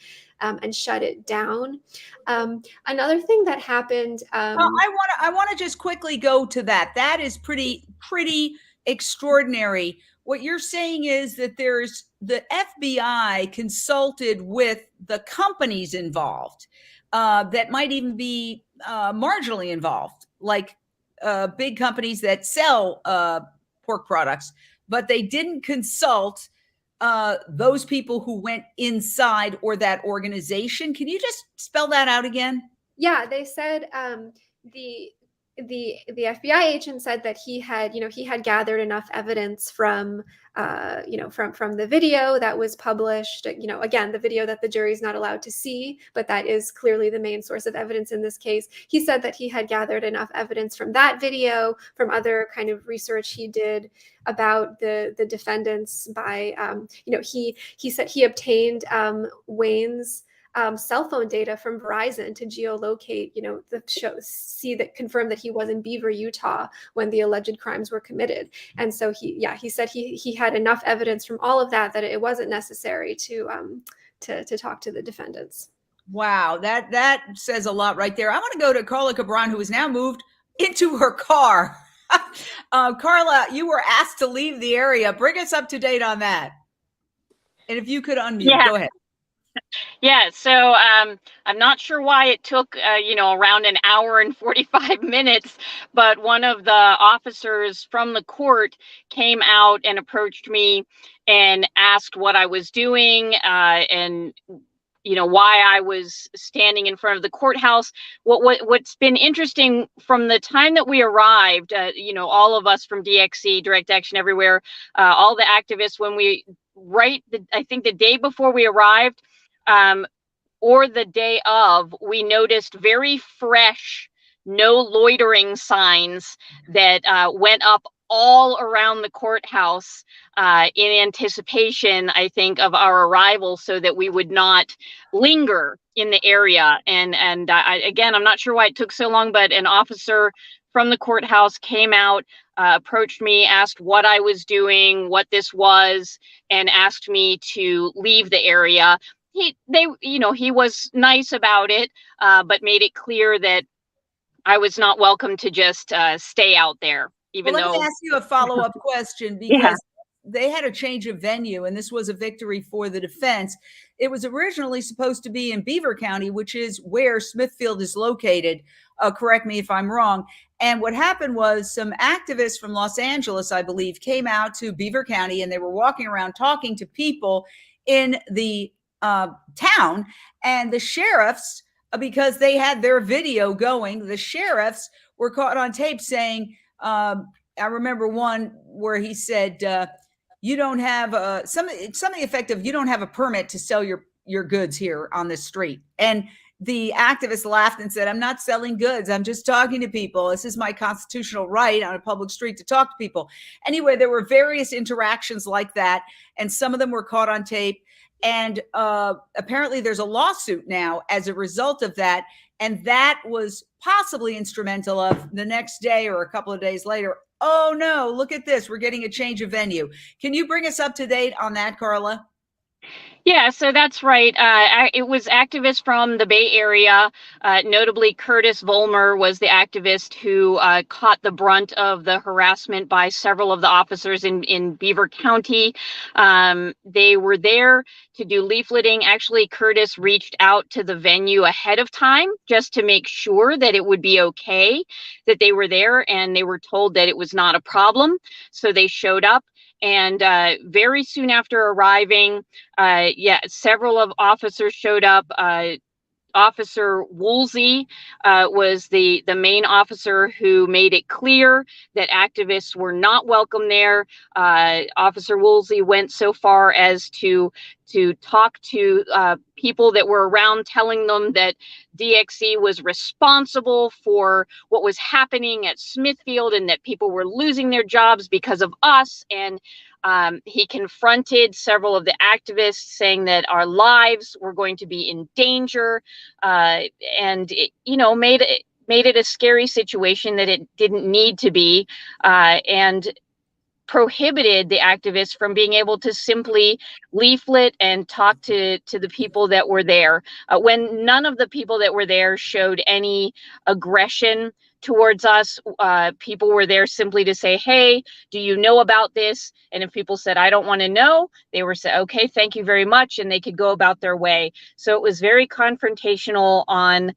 shut it down. Another thing that happened. I want to just quickly go to that. That is pretty extraordinary. What you're saying is that there's the FBI consulted with the companies involved that might even be marginally involved, like big companies that sell pork products, but they didn't consult those people who went inside or that organization. Can you just spell that out again? Yeah, they said the FBI agent said that he had gathered enough evidence from the video that was published, again, the video that the jury's not allowed to see, but that is clearly the main source of evidence in this case. He said that he had gathered enough evidence from that video, from other kind of research he did about the defendants by, he said he obtained Wayne's cell phone data from Verizon to geolocate, confirm that he was in Beaver, Utah when the alleged crimes were committed. And so he said he had enough evidence from all of that it wasn't necessary to talk to the defendants. Wow, that says a lot right there. I want to go to Carla Cabran, who has now moved into her car. Carla, you were asked to leave the area. Bring us up to date on that. And if you could unmute, go ahead. Yeah, so I'm not sure why it took, around an hour and 45 minutes, but one of the officers from the court came out and approached me and asked what I was doing and why I was standing in front of the courthouse. What's been interesting from the time that we arrived, all of us from DXC, Direct Action Everywhere, all the activists, I think the day before we arrived, or the day of, we noticed very fresh no loitering signs that went up all around the courthouse in anticipation, I think, of our arrival, so that we would not linger in the area. And again, I'm not sure why it took so long, but an officer from the courthouse came out, approached me, asked what I was doing, what this was, and asked me to leave the area. He was nice about it, but made it clear that I was not welcome to just stay out there, even Well, though. let me ask you a follow-up question, because they had a change of venue, and this was a victory for the defense. It was originally supposed to be in Beaver County, which is where Smithfield is located. Correct me if I'm wrong. And what happened was some activists from Los Angeles, I believe, came out to Beaver County, and they were walking around talking to people in the town, and the sheriffs, because they had their video going, the sheriffs were caught on tape saying, I remember one where he said, you don't have something to the effect of, you don't have a permit to sell your goods here on this street. And the activist laughed and said, I'm not selling goods. I'm just talking to people. This is my constitutional right on a public street to talk to people. Anyway, there were various interactions like that, and some of them were caught on tape. And apparently there's a lawsuit now as a result of that. And that was possibly instrumental of the next day or a couple of days later. Oh no, look at this. We're getting a change of venue. Can you bring us up to date on that, Carla? Yeah, so that's right. It was activists from the Bay Area. Notably, Curtis Vollmer was the activist who caught the brunt of the harassment by several of the officers in Beaver County. They were there to do leafleting. Actually, Curtis reached out to the venue ahead of time just to make sure that it would be okay that they were there, and they were told that it was not a problem. So they showed up. And very soon after arriving, several of officers showed up. Officer Woolsey was the main officer who made it clear that activists were not welcome there. Officer Woolsey went so far as to talk to people that were around, telling them that DXE was responsible for what was happening at Smithfield and that people were losing their jobs because of us. And he confronted several of the activists, saying that our lives were going to be in danger, and it, made it a scary situation that it didn't need to be, and prohibited the activists from being able to simply leaflet and talk to the people that were there. When none of the people that were there showed any aggression towards us, people were there simply to say, hey, do you know about this? And if people said, I don't want to know, they were said, okay, thank you very much, and they could go about their way. So it was very confrontational on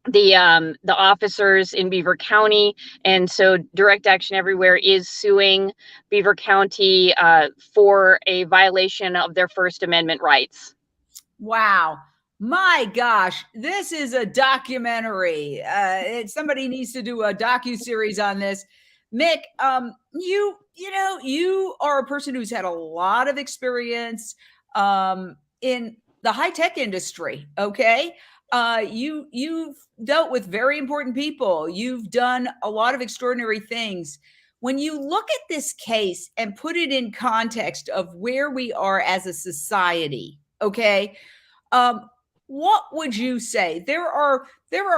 the officers in Beaver County. And so Direct Action Everywhere is suing Beaver County for a violation of their First Amendment rights. Wow. My gosh, this is a documentary. Somebody needs to do a docuseries on this. Mick, you are a person who's had a lot of experience in the high-tech industry, okay? You've dealt with very important people. You've done a lot of extraordinary things. When you look at this case and put it in context of where we are as a society, okay, what would you say? There are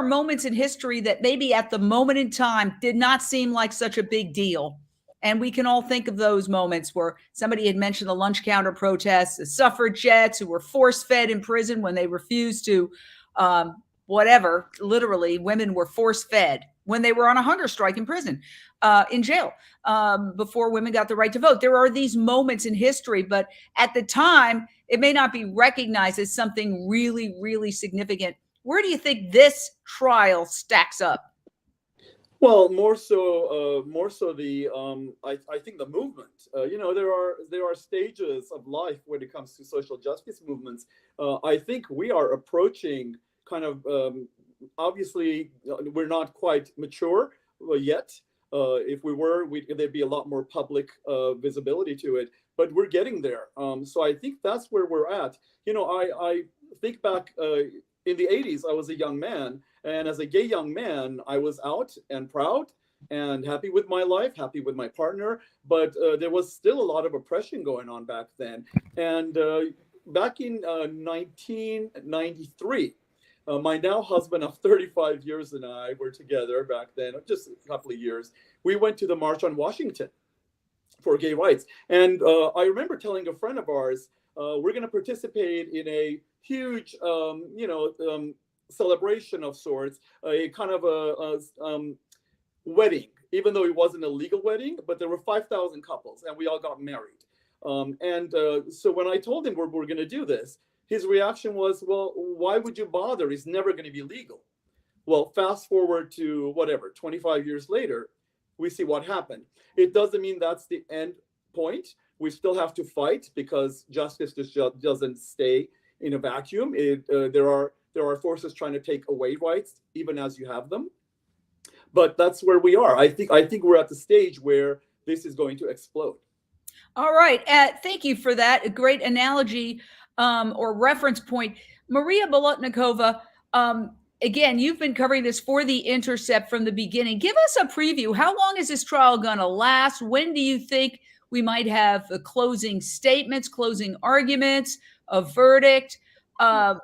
moments in history that maybe at the moment in time did not seem like such a big deal. And we can all think of those moments where somebody had mentioned the lunch counter protests, the suffragettes who were force-fed in prison when they refused to whatever, literally, women were force-fed when they were on a hunger strike in prison, in jail, before women got the right to vote. There are these moments in history, but at the time, it may not be recognized as something really, really significant. Where do you think this trial stacks up? Well, more so I think the movement. There are stages of life when it comes to social justice movements. I think we are approaching kind of obviously we're not quite mature yet. If we were, there'd be a lot more public visibility to it. But we're getting there. So I think that's where we're at. think back in the 80s, I was a young man. And as a gay young man, I was out and proud and happy with my life, happy with my partner. But there was still a lot of oppression going on back then. And back in 1993, my now husband of 35 years and I were together back then, just a couple of years. We went to the March on Washington for gay rights. And I remember telling a friend of ours, we're going to participate in a huge, celebration of sorts, a kind of a wedding, even though it wasn't a legal wedding, but there were 5,000 couples and we all got married. So when I told him we're going to do this, his reaction was, well, why would you bother? It's never going to be legal. Well, fast forward to 25 years later, we see what happened. It doesn't mean that's the end point. We still have to fight because justice just doesn't stay in a vacuum. There are forces trying to take away rights, even as you have them. But that's where we are. I think we're at the stage where this is going to explode. All right. Thank you for that. A great analogy or reference point. Marina Bolotnikova, again, you've been covering this for The Intercept from the beginning. Give us a preview. How long is this trial going to last? When do you think we might have the closing statements, closing arguments, a verdict? And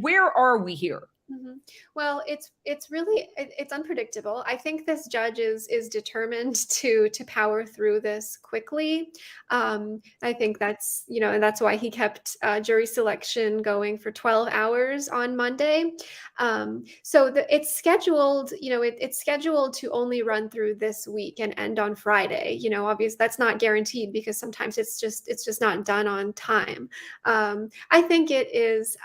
where are we here? Mm-hmm. Well, it's really unpredictable. I think this judge is determined to power through this quickly. I think that's and that's why he kept jury selection going for 12 hours on Monday. So it's scheduled. It's scheduled to only run through this week and end on Friday. Obviously that's not guaranteed because sometimes it's just not done on time. I think it is.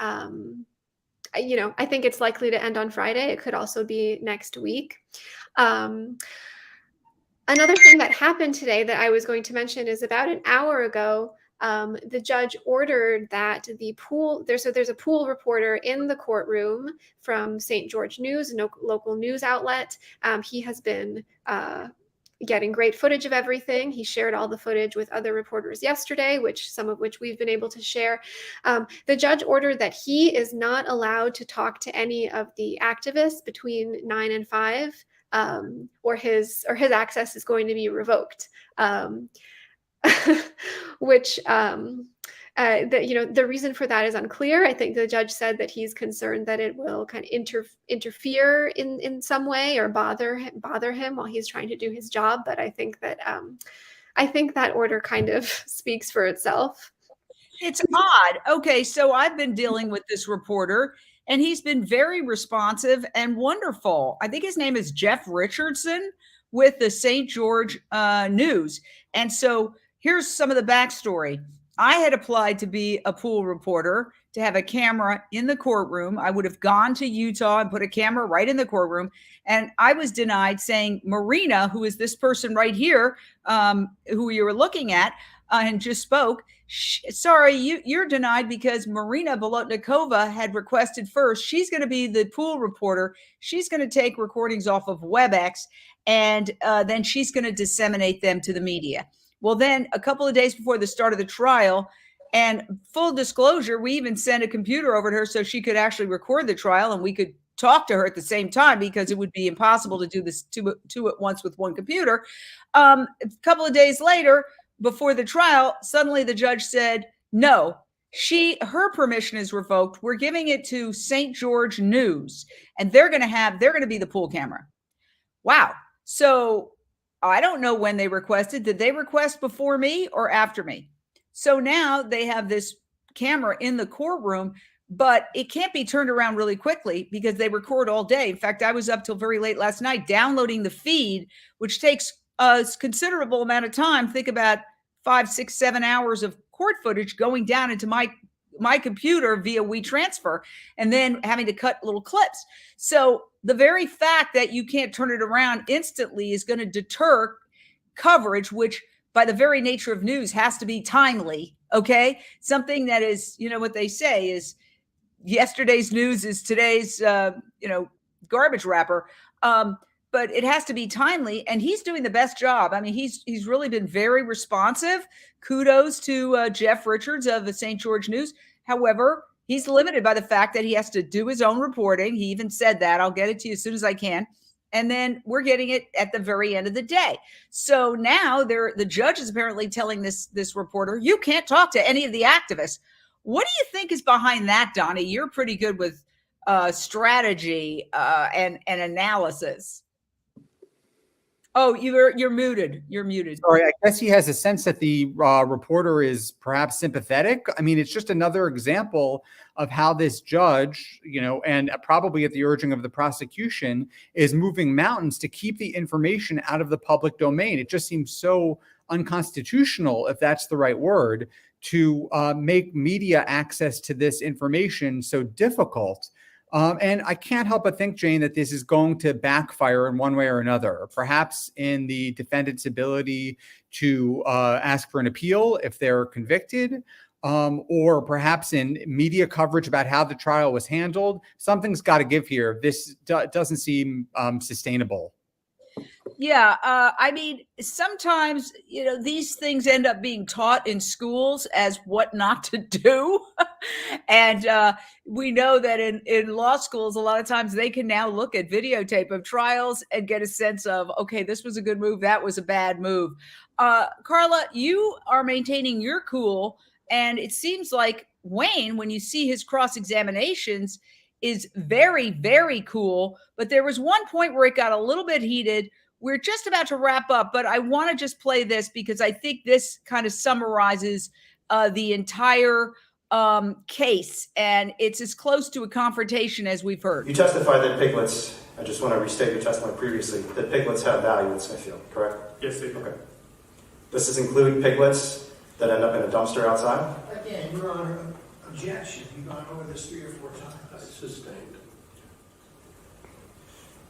I think it's likely to end on Friday. It could also be next week. Another thing that happened today that I was going to mention is about an hour ago, the judge ordered that there's a pool reporter in the courtroom from St. George News, a local news outlet. He has been getting great footage of everything. He shared all the footage with other reporters yesterday, some of which we've been able to share. The judge ordered that he is not allowed to talk to any of the activists between 9 and 5, or his access is going to be revoked. Which the reason for that is unclear. I think the judge said that he's concerned that it will kind of interfere in some way or bother him while he's trying to do his job. But I think that order kind of speaks for itself. It's odd. Okay, so I've been dealing with this reporter, and he's been very responsive and wonderful. I think his name is Jeff Richardson with the St. George News. And so here's some of the backstory. I had applied to be a pool reporter, to have a camera in the courtroom. I would have gone to Utah and put a camera right in the courtroom. And I was denied, saying, Marina, who is this person right here, who you were looking at and just spoke, sorry, you're denied because Marina Bolotnikova had requested first. She's going to be the pool reporter. She's going to take recordings off of WebEx, and then she's going to disseminate them to the media. Well, then a couple of days before the start of the trial, and full disclosure, we even sent a computer over to her so she could actually record the trial and we could talk to her at the same time, because it would be impossible to do this two at once with one computer. A couple of days later, before the trial, suddenly the judge said, no, her permission is revoked. We're giving it to St. George News, and they're going to be the pool camera. Wow. So I don't know when they requested. Did they request before me or after me? So now they have this camera in the courtroom, but it can't be turned around really quickly because they record all day. In fact, I was up till very late last night downloading the feed, which takes a considerable amount of time. Think about 5, 6, 7 hours of court footage going down into my computer via WeTransfer, and then having to cut little clips. So the very fact that you can't turn it around instantly is going to deter coverage, which by the very nature of news has to be timely. Okay. Something that is, what they say is yesterday's news is today's, garbage wrapper. But it has to be timely, and he's doing the best job. I mean, he's really been very responsive. Kudos to Jeff Richards of the St. George News. However, He's limited by the fact that he has to do his own reporting. He even said that. I'll get it to you as soon as I can. And then we're getting it at the very end of the day. So now the judge is apparently telling this reporter, you can't talk to any of the activists. What do you think is behind that, Donnie? You're pretty good with strategy and analysis. Oh, you're muted. You're muted. Sorry, I guess he has a sense that the reporter is perhaps sympathetic. I mean, it's just another example of how this judge, and probably at the urging of the prosecution, is moving mountains to keep the information out of the public domain. It just seems so unconstitutional, if that's the right word, to make media access to this information so difficult. And I can't help but think, Jane, that this is going to backfire in one way or another, perhaps in the defendant's ability to ask for an appeal if they're convicted, or perhaps in media coverage about how the trial was handled. Something's got to give here. This doesn't seem sustainable. Yeah, I mean, sometimes, these things end up being taught in schools as what not to do. And we know that in law schools, a lot of times they can now look at videotape of trials and get a sense of, okay, this was a good move, that was a bad move. Carla, you are maintaining your cool. And it seems like Wayne, when you see his cross-examinations, is very, very cool. But there was one point where it got a little bit heated. We're just about to wrap up, but I want to just play this because I think this kind of summarizes the entire case, and it's as close to a confrontation as we've heard. You testified that piglets, I just want to restate your testimony previously, that piglets have value in Smithfield, correct? Yes, they do. Okay. Does this include piglets that end up in a dumpster outside? Again, Your Honor, objection. You've gone over this 3 or 4 times. Sustained.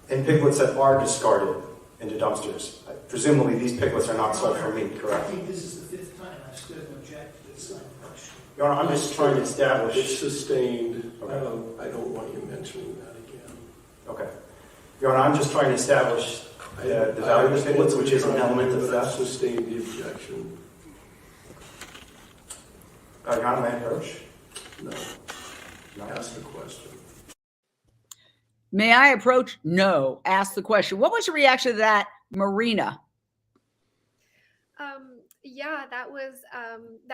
And piglets that are discarded into dumpsters. Presumably these piglets are not sold for meat, I correct? think this is the 5th time I've stood and objected to the same question. Your Honor, I'm just trying to establish... It's sustained. Okay. I don't want you mentioning that again. Okay. Your Honor, I'm just trying to establish the value of the piglets, which is an element of theft. Sustained the objection. Your Honor, may I approach? No. Ask the question. May I approach? No. Ask the question. What was your reaction to that, Marina? Yeah, that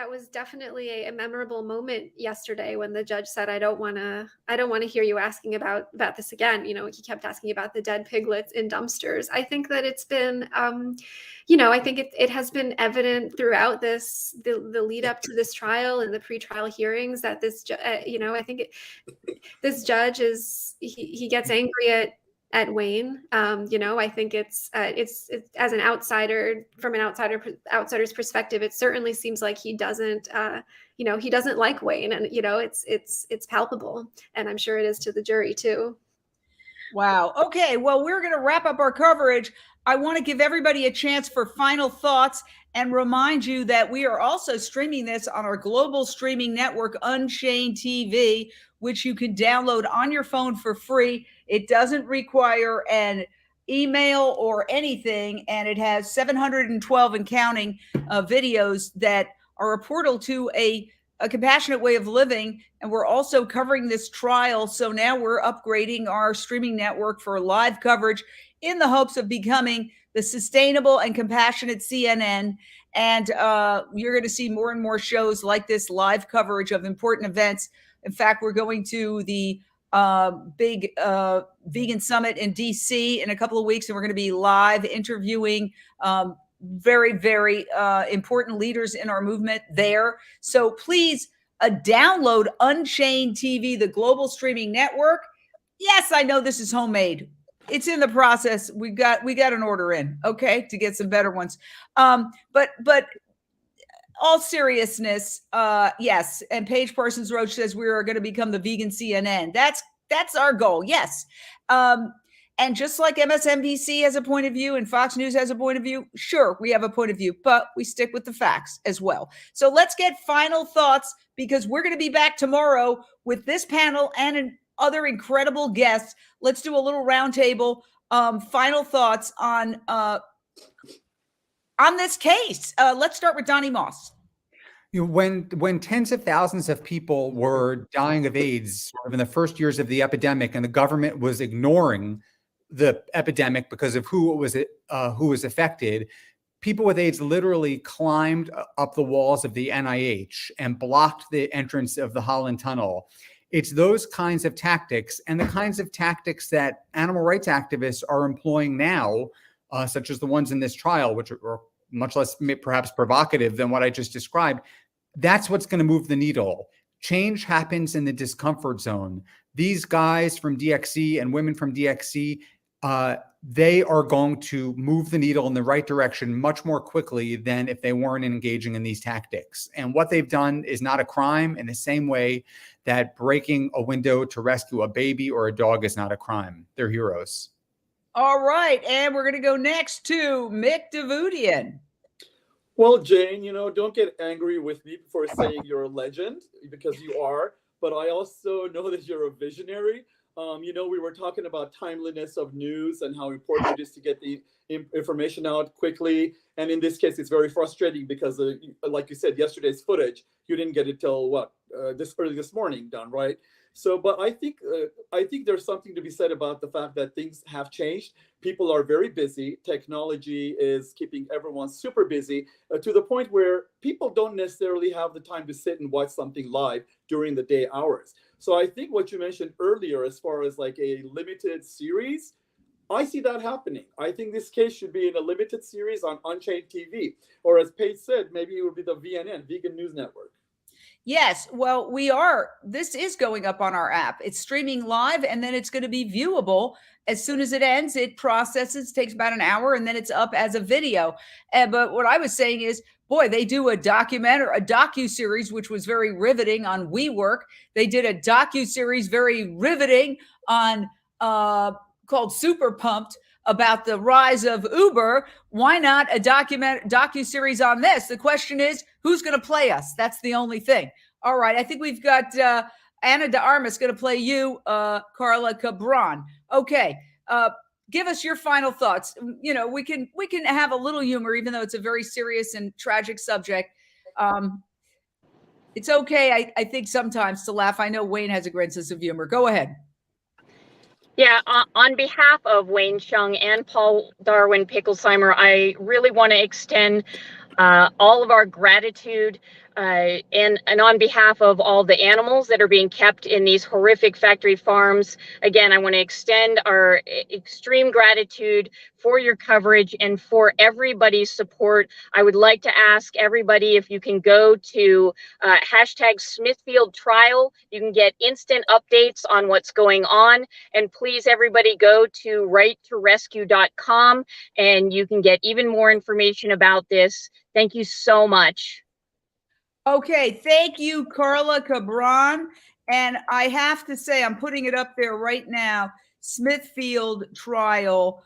was definitely a memorable moment yesterday when the judge said, I don't want to hear you asking about this again. He kept asking about the dead piglets in dumpsters. I think that it's been, I think it has been evident throughout the lead up to this trial and the pretrial hearings that this, I think this judge he gets angry at Wayne. I think it's as an outsider, from an outsider's perspective, it certainly seems like he doesn't he doesn't like Wayne, and it's palpable, and I'm sure it is to the jury too. Wow. Okay. Well, we're going to wrap up our coverage. I want to give everybody a chance for final thoughts and remind you that we are also streaming this on our global streaming network, Unchained TV, which you can download on your phone for free. It doesn't require an email or anything, and it has 712 and counting videos that are a portal to a compassionate way of living. And we're also covering this trial. So now we're upgrading our streaming network for live coverage in the hopes of becoming the sustainable and compassionate CNN. And you're going to see more and more shows like this, live coverage of important events. In fact, we're going to the big vegan summit in DC in a couple of weeks, and we're going to be live interviewing very, very important leaders in our movement there. So please download Unchained TV, the global streaming network. Yes, I know this is homemade. It's in the process. We got an order in, okay, to get some better ones. But all seriousness, yes. And Paige Parsons Roach says we are going to become the vegan CNN. That's our goal. Yes. And just like MSNBC has a point of view and Fox News has a point of view, sure, we have a point of view, but we stick with the facts as well. So let's get final thoughts, because we're going to be back tomorrow with this panel and other incredible guests. Let's do a little roundtable. Final thoughts on this case. Let's start with Donny Moss. When tens of thousands of people were dying of AIDS sort of in the first years of the epidemic, and the government was ignoring the epidemic because of who was affected, people with AIDS literally climbed up the walls of the NIH and blocked the entrance of the Holland Tunnel. It's those kinds of tactics and the kinds of tactics that animal rights activists are employing now, such as the ones in this trial, which are much less perhaps provocative than what I just described. That's what's going to move the needle. Change happens in the discomfort zone. These guys from DXC and women from DXC, they are going to move the needle in the right direction much more quickly than if they weren't engaging in these tactics. And what they've done is not a crime, in the same way that breaking a window to rescue a baby or a dog is not a crime. They're heroes. All right. And we're going to go next to Mick Davoudian. Well, Jane, don't get angry with me for saying you're a legend, because you are. But I also know that you're a visionary. We were talking about timeliness of news and how important it is to get the information out quickly. And in this case, it's very frustrating because, like you said, yesterday's footage, you didn't get it till this early this morning done, right? So, but I think there's something to be said about the fact that things have changed. People are very busy. Technology is keeping everyone super busy to the point where people don't necessarily have the time to sit and watch something live during the day hours. So I think what you mentioned earlier, as far as like a limited series, I see that happening. I think this case should be in a limited series on Unchained TV, or as Paige said, maybe it would be the VNN, Vegan News Network. Yes, well, this is going up on our app. It's streaming live, and then it's going to be viewable. As soon as it ends, it processes, takes about an hour, and then it's up as a video. But what I was saying is, boy, they do a docu-series, which was very riveting on WeWork. They did a docu-series very riveting on called Super Pumped, about the rise of Uber. Why not a docu-series on this? The question is, who's going to play us? That's the only thing. All right. I think we've got Anna de Armas going to play you, Carla Cabran. Okay. Give us your final thoughts. We can have a little humor, even though it's a very serious and tragic subject. It's okay, I think, sometimes to laugh. I know Wayne has a great sense of humor. Go ahead. Yeah, on behalf of Wayne Hsiung and Paul Picklesimer, I really want to extend all of our gratitude and on behalf of all the animals that are being kept in these horrific factory farms. Again, I want to extend our extreme gratitude for your coverage and for everybody's support. I would like to ask everybody if you can go to hashtag Smithfield Trial. You can get instant updates on what's going on. And please, everybody, go to righttorescue.com and you can get even more information about this. Thank you so much. Okay, thank you, Carla Cabran. And I have to say, I'm putting it up there right now, Smithfield Trial.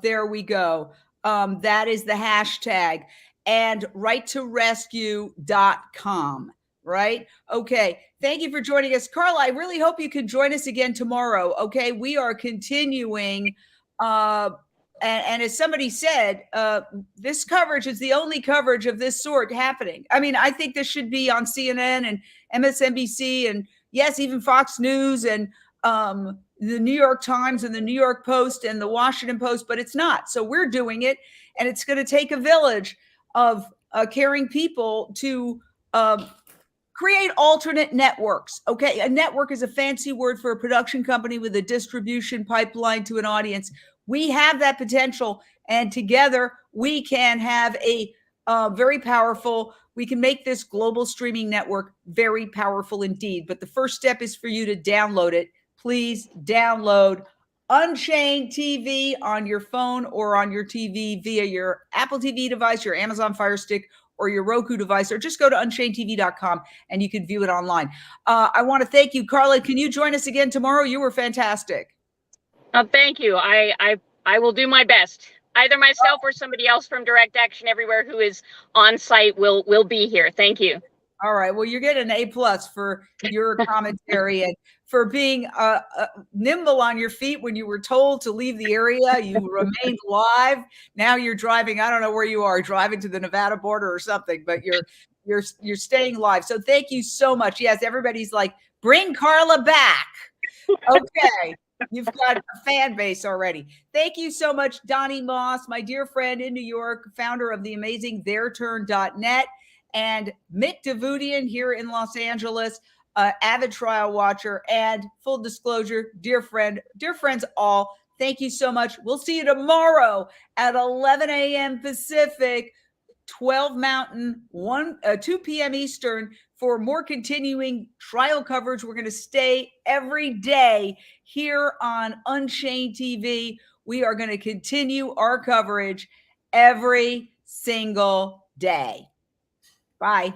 There we go. That is the hashtag. And righttorescue.com, right? Okay, thank you for joining us. Carla, I really hope you can join us again tomorrow, okay? We are continuing and as somebody said, this coverage is the only coverage of this sort happening. I mean, I think this should be on CNN and MSNBC and, yes, even Fox News and the New York Times and the New York Post and the Washington Post, but it's not. So we're doing it, and it's going to take a village of caring people to create alternate networks. Okay, a network is a fancy word for a production company with a distribution pipeline to an audience. We have that potential, and together we can have a very powerful, we can make this global streaming network very powerful indeed. But the first step is for you to download it. Please download Unchained TV on your phone or on your TV via your Apple TV device, your Amazon Fire Stick, or your Roku device, or just go to UnchainedTV.com and you can view it online. I want to thank you, Carla. Can you join us again tomorrow? You were fantastic. Thank you. I will do my best. Either myself or somebody else from Direct Action Everywhere who is on site will be here. Thank you. All right. Well, you're getting an A+ for your commentary and for being nimble on your feet when you were told to leave the area. You remained live. Now you're driving. I don't know where you are, driving to the Nevada border or something, but you're you're staying live. So thank you so much. Yes, everybody's like, bring Carla back. Okay. You've got a fan base already. Thank you so much, Donny Moss, my dear friend in New York, founder of the amazing TheirTurn.net, and Mick Davoudian here in Los Angeles, avid trial watcher, and full disclosure, dear friends all. Thank you so much. We'll see you tomorrow at 11 a.m. Pacific, 12 Mountain, 2 p.m. Eastern for more continuing trial coverage. We're going to stay every day here on Unchained TV. We are going to continue our coverage every single day. Bye.